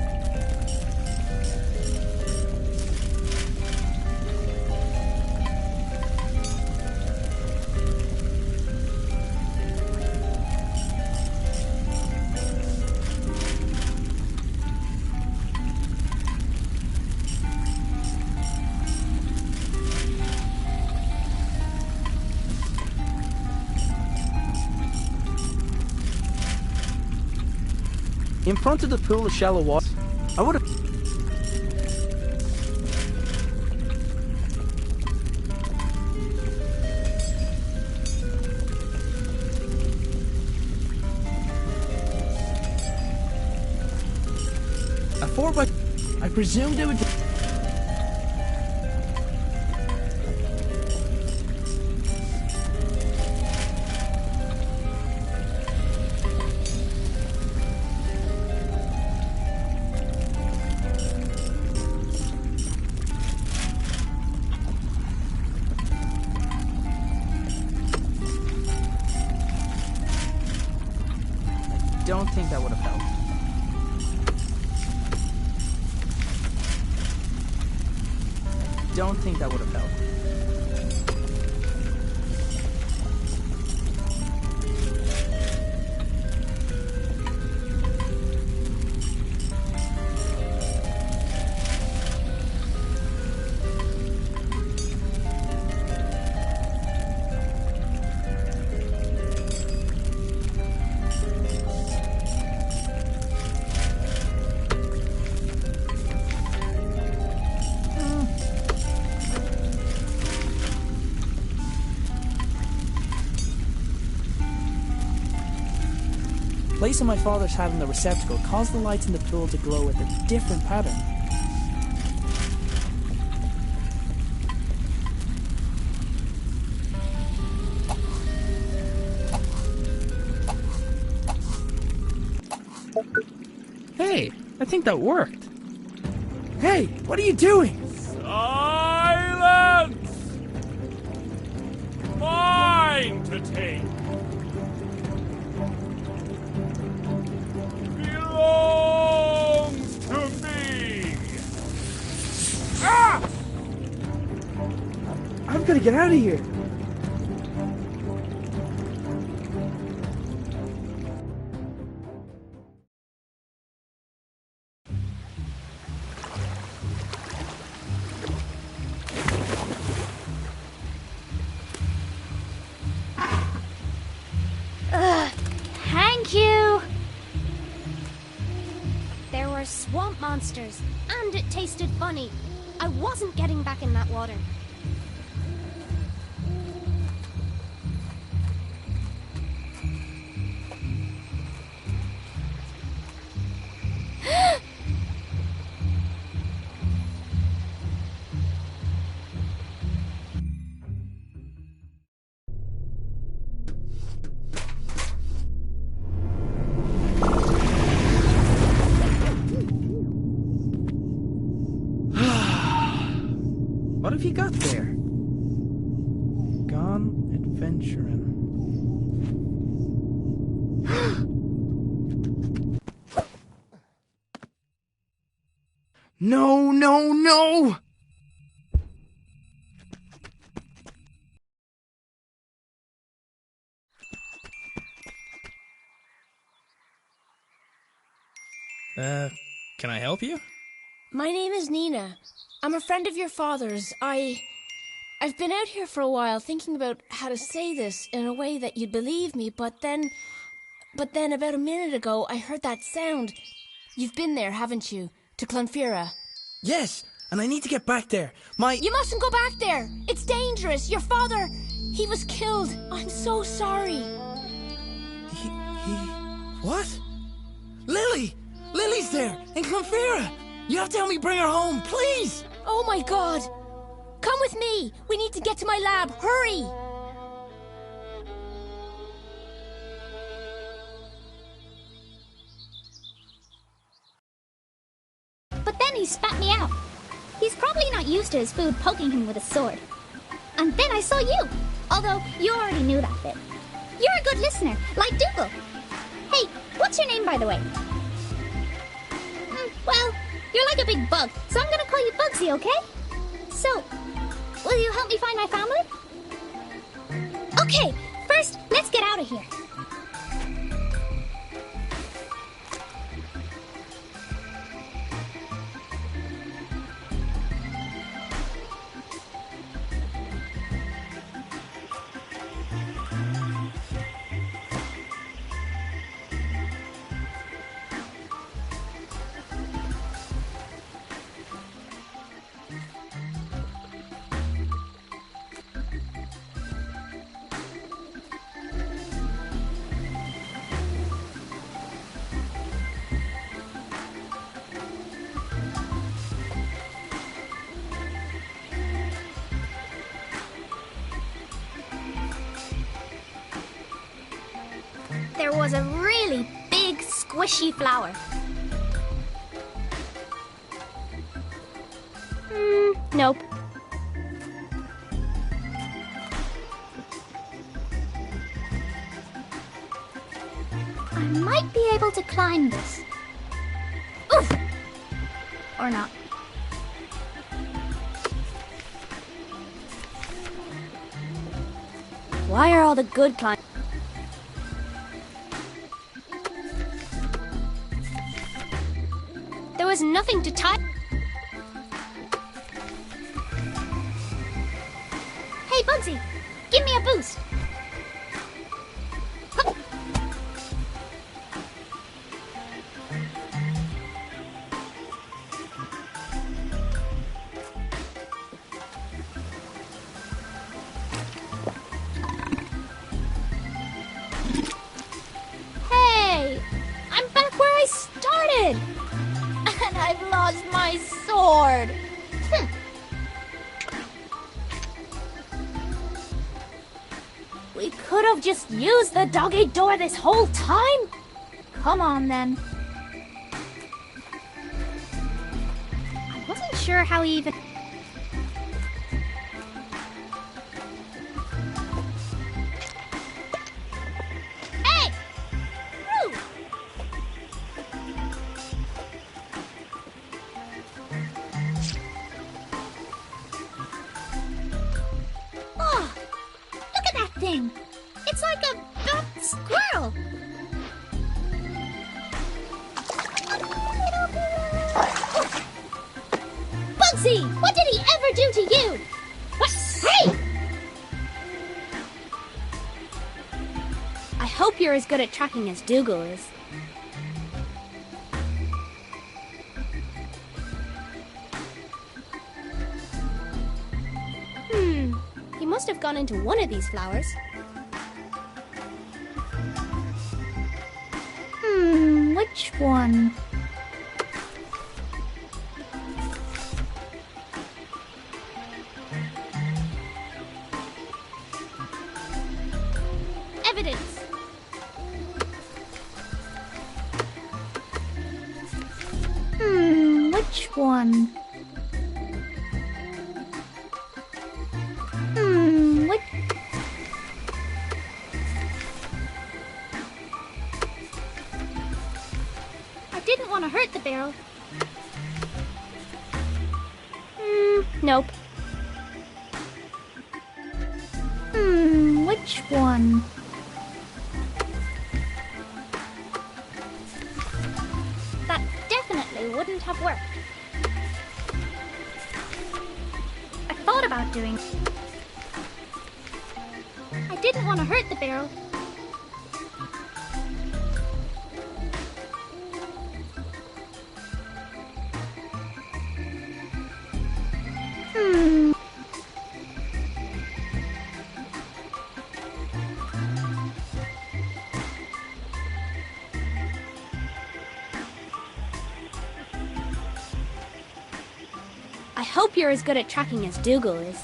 In front of the pool of shallow water, I would have... A 4x... I presumed it would... Don't think that would have helped. Don't think that would have helped. Placing my father's hat in the receptacle caused the lights in the pool to glow with a different pattern. Hey, I think that worked. Hey, what are you doing? Silence! Mine to take. Belongs to me. Ah! I'm gonna get out of here. Thank you! There were swamp monsters, and it tasted funny. I wasn't getting back in that water. What have you got there? Gone adventuring. No, no, no! Can I help you? My name is Nina. I'm a friend of your father's. I've been out here for a while thinking about how to say this in a way that you'd believe me, but then about a minute ago I heard that sound. You've been there, haven't you? To Clonfira. Yes, and I need to get back there. You mustn't go back there! It's dangerous! Your father, he was killed! I'm so sorry! He... What? Lily! Lily's there, and Clymphera! You have to help me bring her home, please! Oh my god! Come with me! We need to get to my lab! Hurry! But then he spat me out. He's probably not used to his food poking him with a sword. And then I saw you, although you already knew that bit. You're a good listener, like Dougal. Hey, what's your name, by the way? Well, you're like a big bug, so I'm gonna call you Bugsy, okay? So, will you help me find my family? Okay, first, let's get out of here. There was a really big, squishy flower. Nope. I might be able to climb this. Oof! Or not. Why are all the good climbers? There was nothing to tie. Hey, Bugsy, give me a boost. Hup. Hey, I'm back where I started. And I've lost my sword. We could have just used the doggy door this whole time. Come on, then. I wasn't sure how he even... Hey! Ooh. Oh, look at that thing. It's like a squirrel. Bugsy, what did he ever do to you? What? Hey! I hope you're as good at tracking as Dougal is. He must have gone into one of these flowers. Which one? Evidence! Which one? Which... I didn't want to hurt the barrel. Nope. Which one? That definitely wouldn't have worked. I thought about doing... I didn't want to hurt the barrel. hope you're as good at tracking as Dougal is.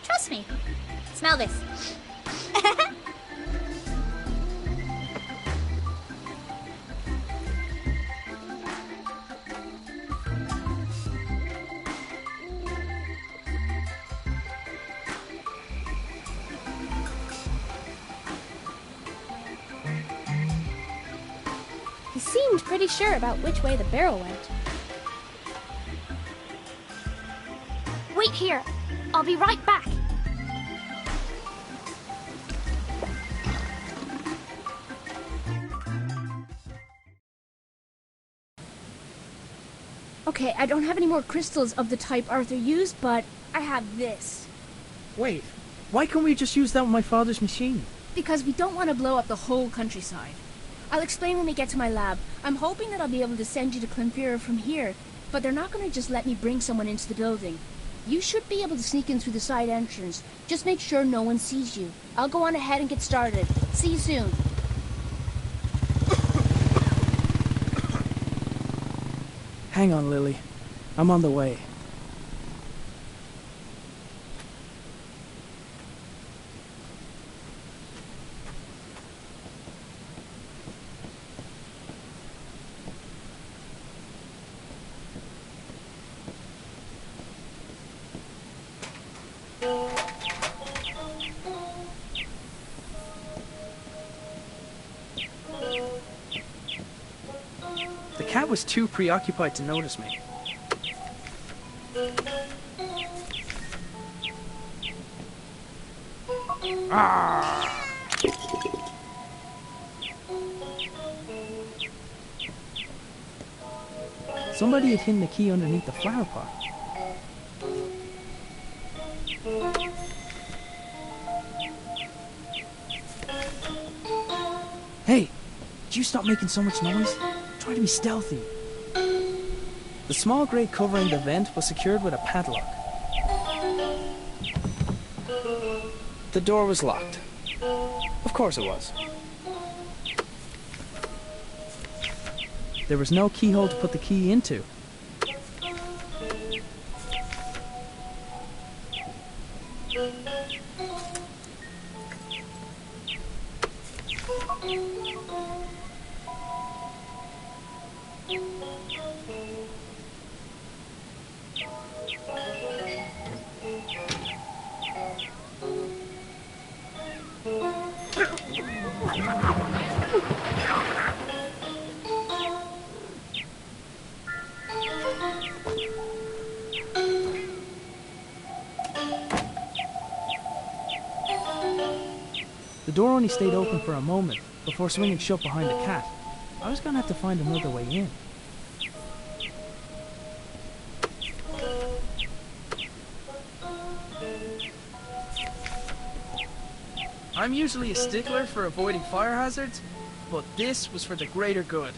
Trust me. Smell this. He seemed pretty sure about which way the barrel went. Wait here. I'll be right back. Okay, I don't have any more crystals of the type Arthur used, but I have this. Wait, why can't we just use that with my father's machine? Because we don't want to blow up the whole countryside. I'll explain when we get to my lab. I'm hoping that I'll be able to send you to Clonfera from here, but they're not going to just let me bring someone into the building. You should be able to sneak in through the side entrance. Just make sure no one sees you. I'll go on ahead and get started. See you soon. Hang on, Lily. I'm on the way. The cat was too preoccupied to notice me. Somebody had hidden the key underneath the flower pot. Hey, did you stop making so much noise? Try to be stealthy. The small grate covering the vent was secured with a padlock. The door was locked. Of course it was. There was no keyhole to put the key into. The door only stayed open for a moment before swinging shut behind the cat. I was gonna have to find another way in. I'm usually a stickler for avoiding fire hazards, but this was for the greater good.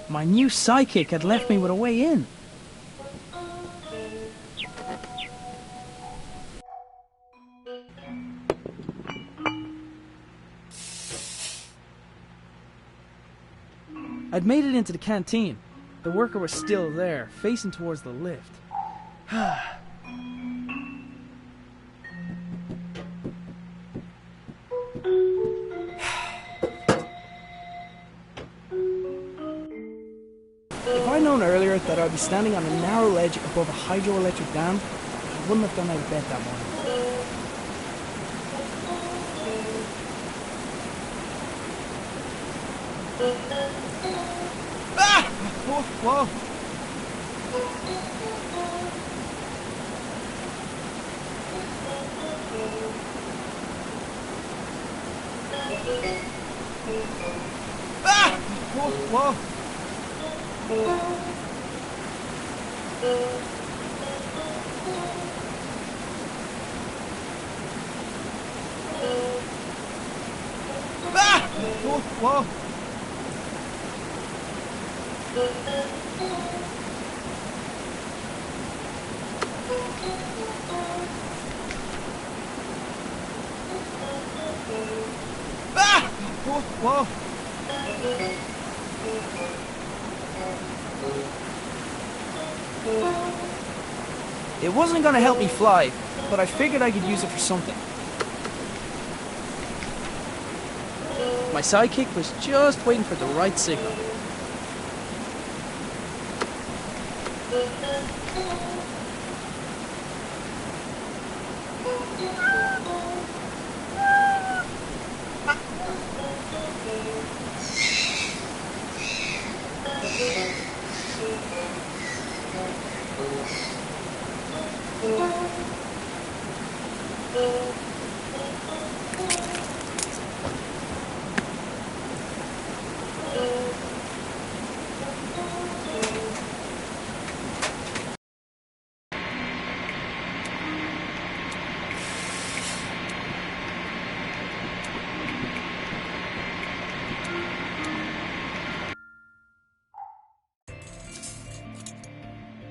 My new sidekick had left me with a way in. made it into the canteen. The worker was still there, facing towards the lift. If I'd known earlier that I'd be standing on a narrow ledge above a hydroelectric dam, I wouldn't have gone out of bed that morning. Ah! Oh, whoa. Ah! Whoa, whoa. Ah! Whoa, whoa. Ah! Whoa, whoa. It wasn't going to help me fly, but I figured I could use it for something. My sidekick was just waiting for the right signal.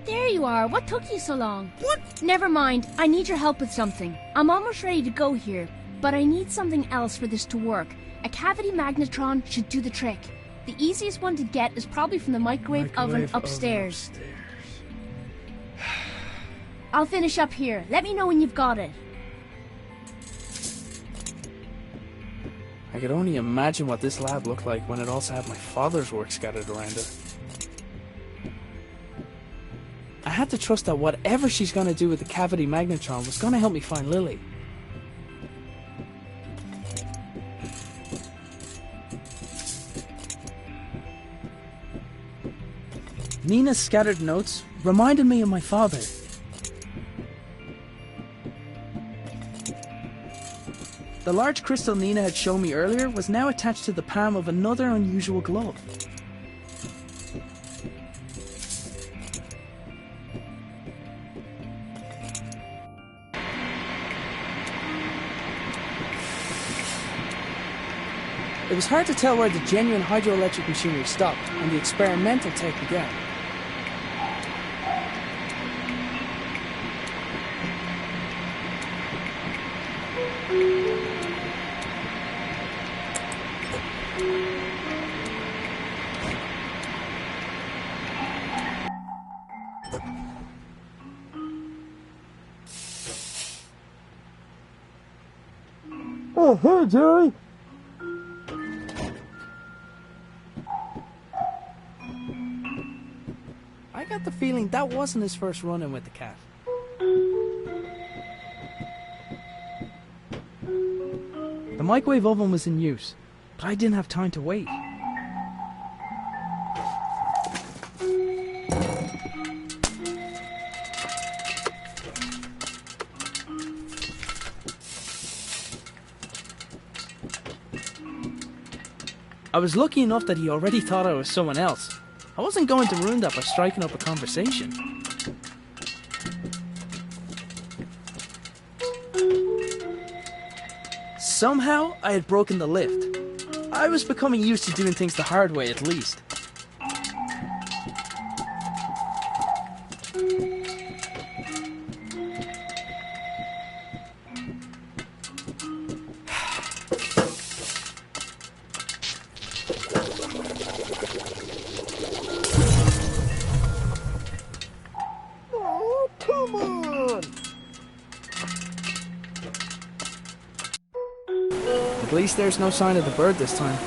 There you are. What took you so long? What? Never mind. I need your help with something. I'm almost ready to go here, but I need something else for this to work. A cavity magnetron should do the trick. The easiest one to get is probably from the microwave oven upstairs. I'll finish up here. Let me know when you've got it. I could only imagine what this lab looked like when it also had my father's work scattered around it. I had to trust that whatever she's going to do with the cavity magnetron was going to help me find Lily. Nina's scattered notes reminded me of my father. The large crystal Nina had shown me earlier was now attached to the palm of another unusual glove. It was hard to tell where the genuine hydroelectric machinery stopped and the experimental tech began. Oh, hey, Jerry. I got the feeling that wasn't his first run-in with the cat. The microwave oven was in use, but I didn't have time to wait. I was lucky enough that he already thought I was someone else. I wasn't going to ruin that by striking up a conversation. Somehow, I had broken the lift. I was becoming used to doing things the hard way, at least. least there's no sign of the bird this time.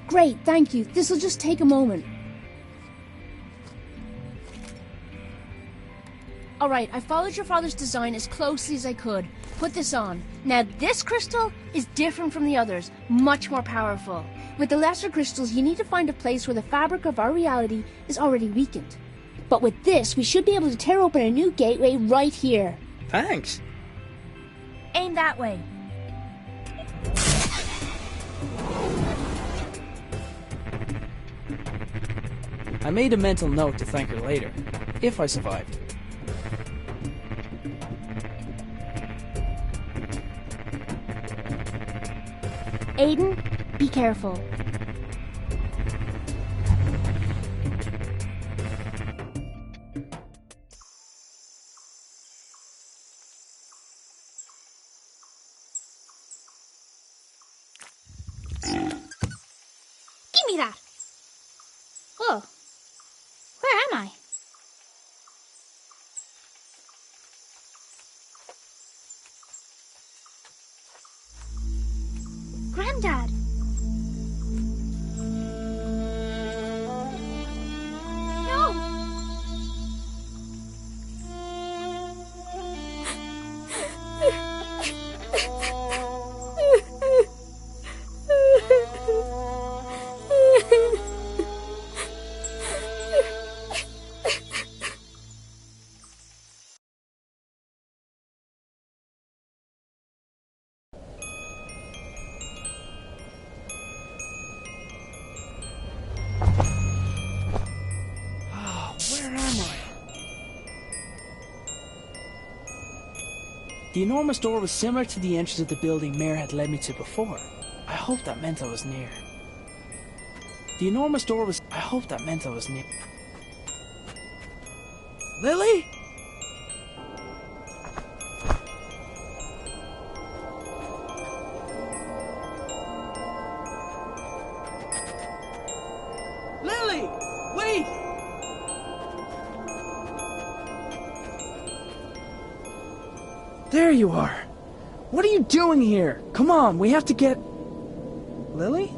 Great, thank you. This'll just take a moment. Alright, I followed your father's design as closely as I could. Put this on. Now, this crystal is different from the others, much more powerful. With the lesser crystals, you need to find a place where the fabric of our reality is already weakened. But with this, we should be able to tear open a new gateway right here. Thanks. Aim that way. I made a mental note to thank her later, if I survived. Aiden, be careful. Give me that. Oh. Where am I? Granddad. No. The enormous door was similar to the entrance of the building Mare had led me to before. I hope that meant I was near. The enormous door was... I hope that meant I was near. Lily? Lily! Wait! There you are. What are you doing here? Come on, we have to get... Lily?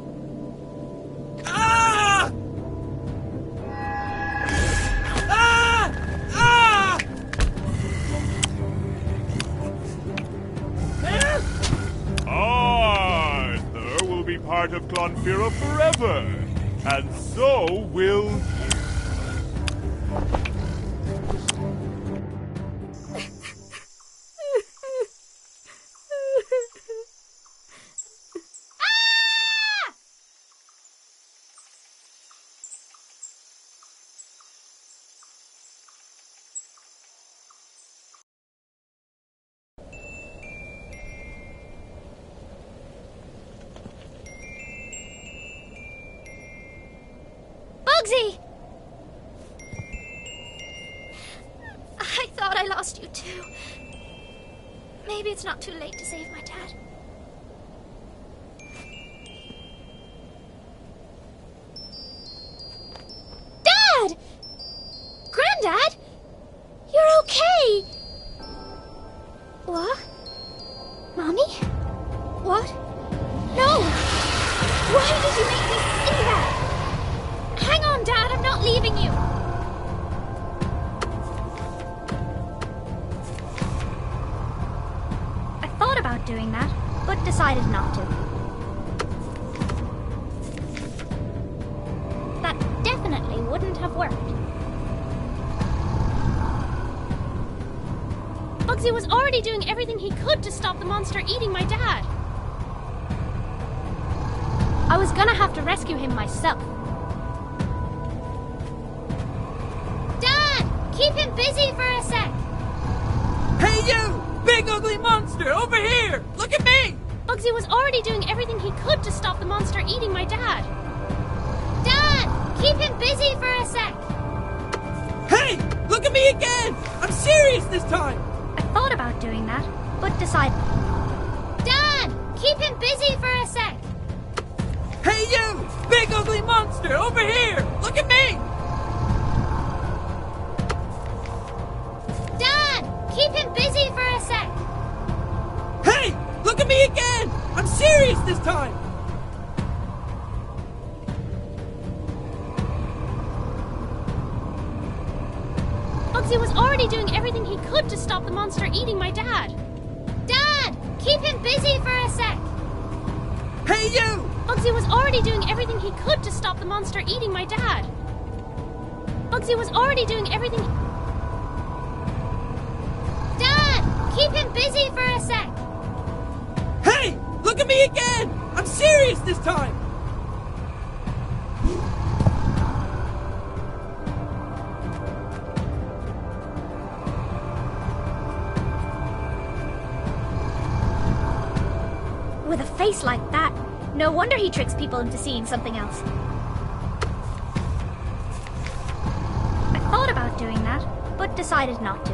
Ah! Ah! Ah! Arthur will be part of Clonfera forever, and so will you. Bugsy! I thought I lost you too. Maybe it's not too late to save my dad. Dad! Granddad? You're okay! What? Mommy? What? No! Why did you make me say that? Hang on, Dad, I'm not leaving you! I thought about doing that, but decided not to. That definitely wouldn't have worked. Bugsy was already doing everything he could to stop the monster eating my dad. I was gonna have to rescue him myself. Dad! Keep him busy for a sec! Hey you! Big ugly monster! Over here! Look at me! Bugsy was already doing everything he could to stop the monster eating my dad. Dad, keep him busy for a sec. Hey! Look at me again! I'm serious this time! I thought about doing that, but decided. Dad, keep him busy for a sec. Hey you! Big ugly monster! Over here! Look at me! Dad, keep him busy for a sec. Hey! Look at me again! I'm serious this time! Bugsy was already doing everything he could to stop the monster eating my dad. Dad, keep him busy for a sec. Hey you! Bugsy was already doing everything he could to stop the monster eating my dad. Bugsy was already doing everything... Dad, keep him busy for a sec. Hey! Look at me again! I'm serious this time! With a face like that, no wonder he tricks people into seeing something else. I thought about doing that, but decided not to.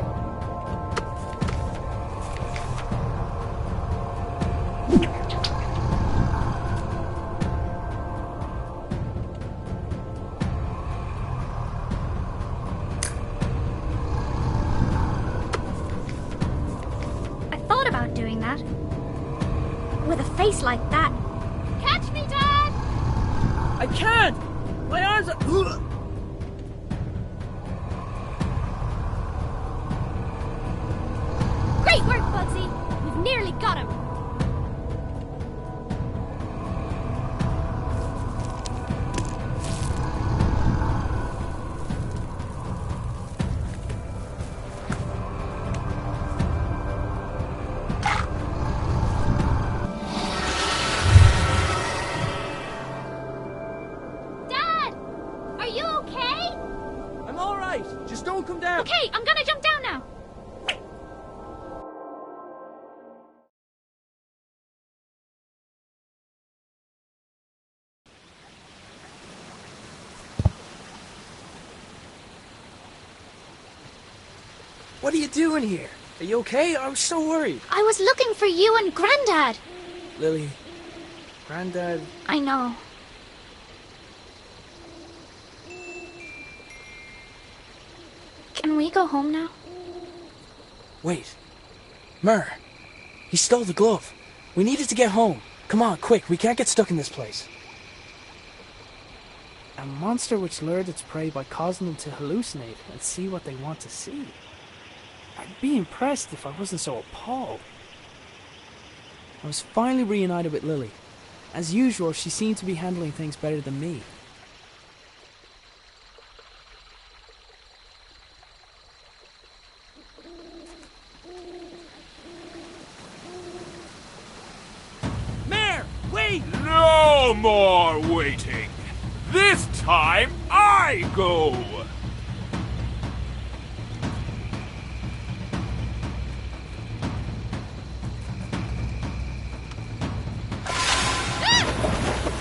I thought about doing that. With a face like that. Catch me, Dad! I can't! My arms are... Great work, Bugsy! We've nearly got him! Dad! Are you okay? I'm alright! Just don't come down! Okay, I'm gonna jump down now! What are you doing here? Are you okay? I was so worried. I was looking for you and Granddad. Lily, Granddad... I know. Can we go home now? Wait. Mur, he stole the glove. We needed to get home. Come on, quick, we can't get stuck in this place. A monster which lured its prey by causing them to hallucinate and see what they want to see. I'd be impressed if I wasn't so appalled. I was finally reunited with Lily. As usual, she seemed to be handling things better than me. Mare! Wait! No more waiting. This time I go.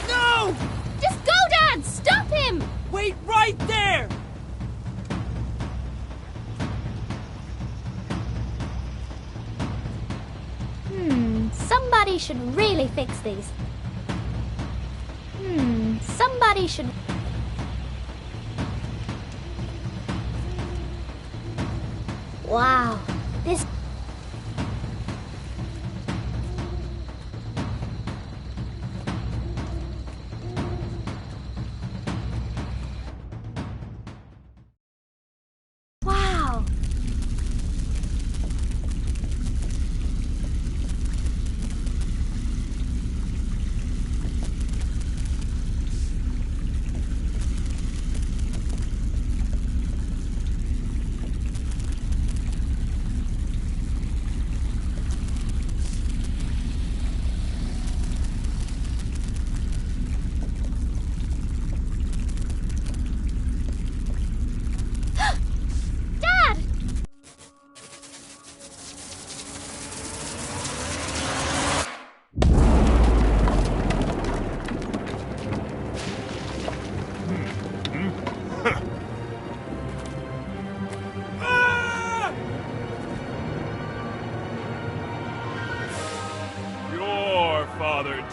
No! Just go, Dad! Stop him! Wait right there! Somebody should really fix these. Somebody should... Wow, this... Wow.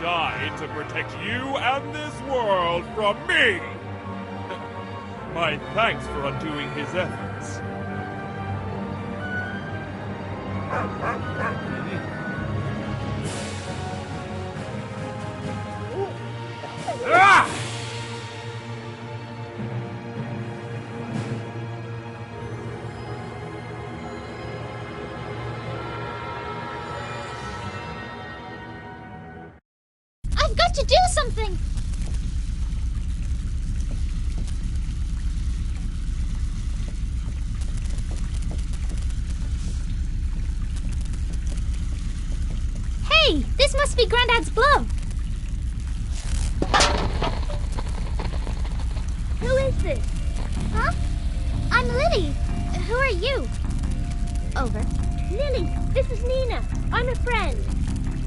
die to protect you and this world from me. My thanks for undoing his efforts. Ah! I've got to do something! Hey, this must be Grandad's glove. Who is this? Huh? I'm Lily. Who are you? Over. Lily, this is Nina. I'm a friend.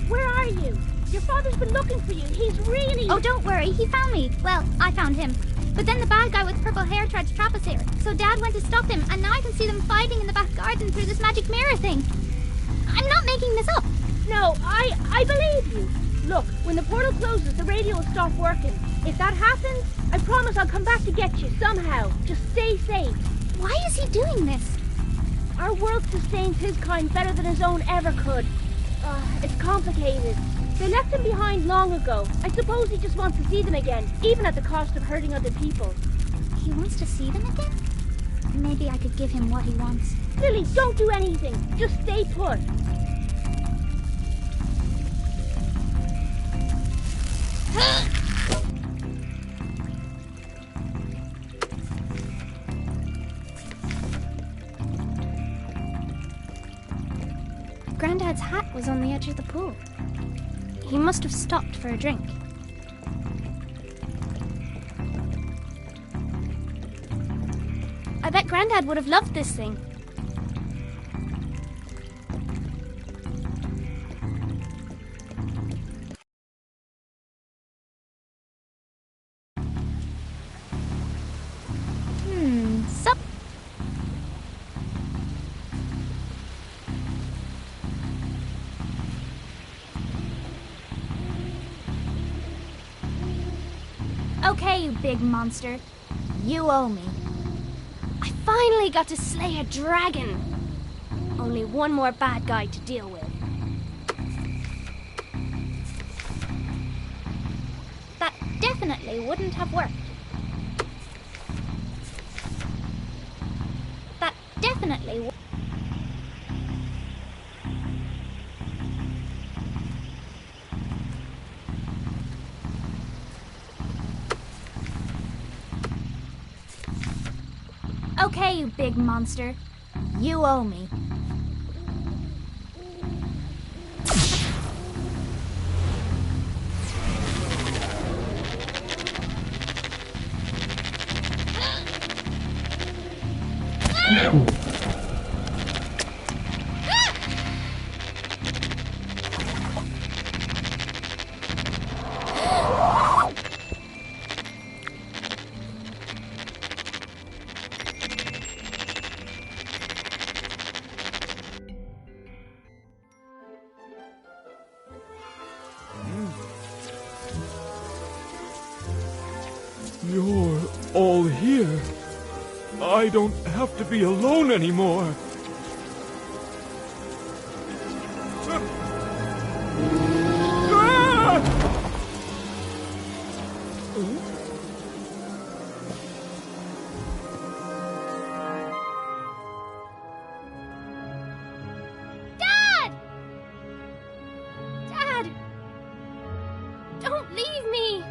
Where are you? Your father's been looking for you. He's really... Oh, don't worry. He found me. Well, I found him. But then the bad guy with purple hair tried to trap us here. So Dad went to stop him, and now I can see them fighting in the back garden through this magic mirror thing. I'm not making this up. No, I believe you. Look, when the portal closes, the radio will stop working. If that happens, I promise I'll come back to get you somehow. Just stay safe. Why is he doing this? Our world sustains his kind better than his own ever could. It's complicated. They left him behind long ago. I suppose he just wants to see them again, even at the cost of hurting other people. He wants to see them again? Maybe I could give him what he wants. Lily, don't do anything. Just stay put. Grandad's hat was on the edge of the pool. He must have stopped for a drink. I bet Grandad would have loved this thing. Sup? Okay, you big monster. You owe me. I finally got to slay a dragon. Only one more bad guy to deal with. That definitely wouldn't have worked. That definitely would. Okay, you big monster. You owe me. You're all here. I don't have to be alone anymore. Dad! Dad! Don't leave me!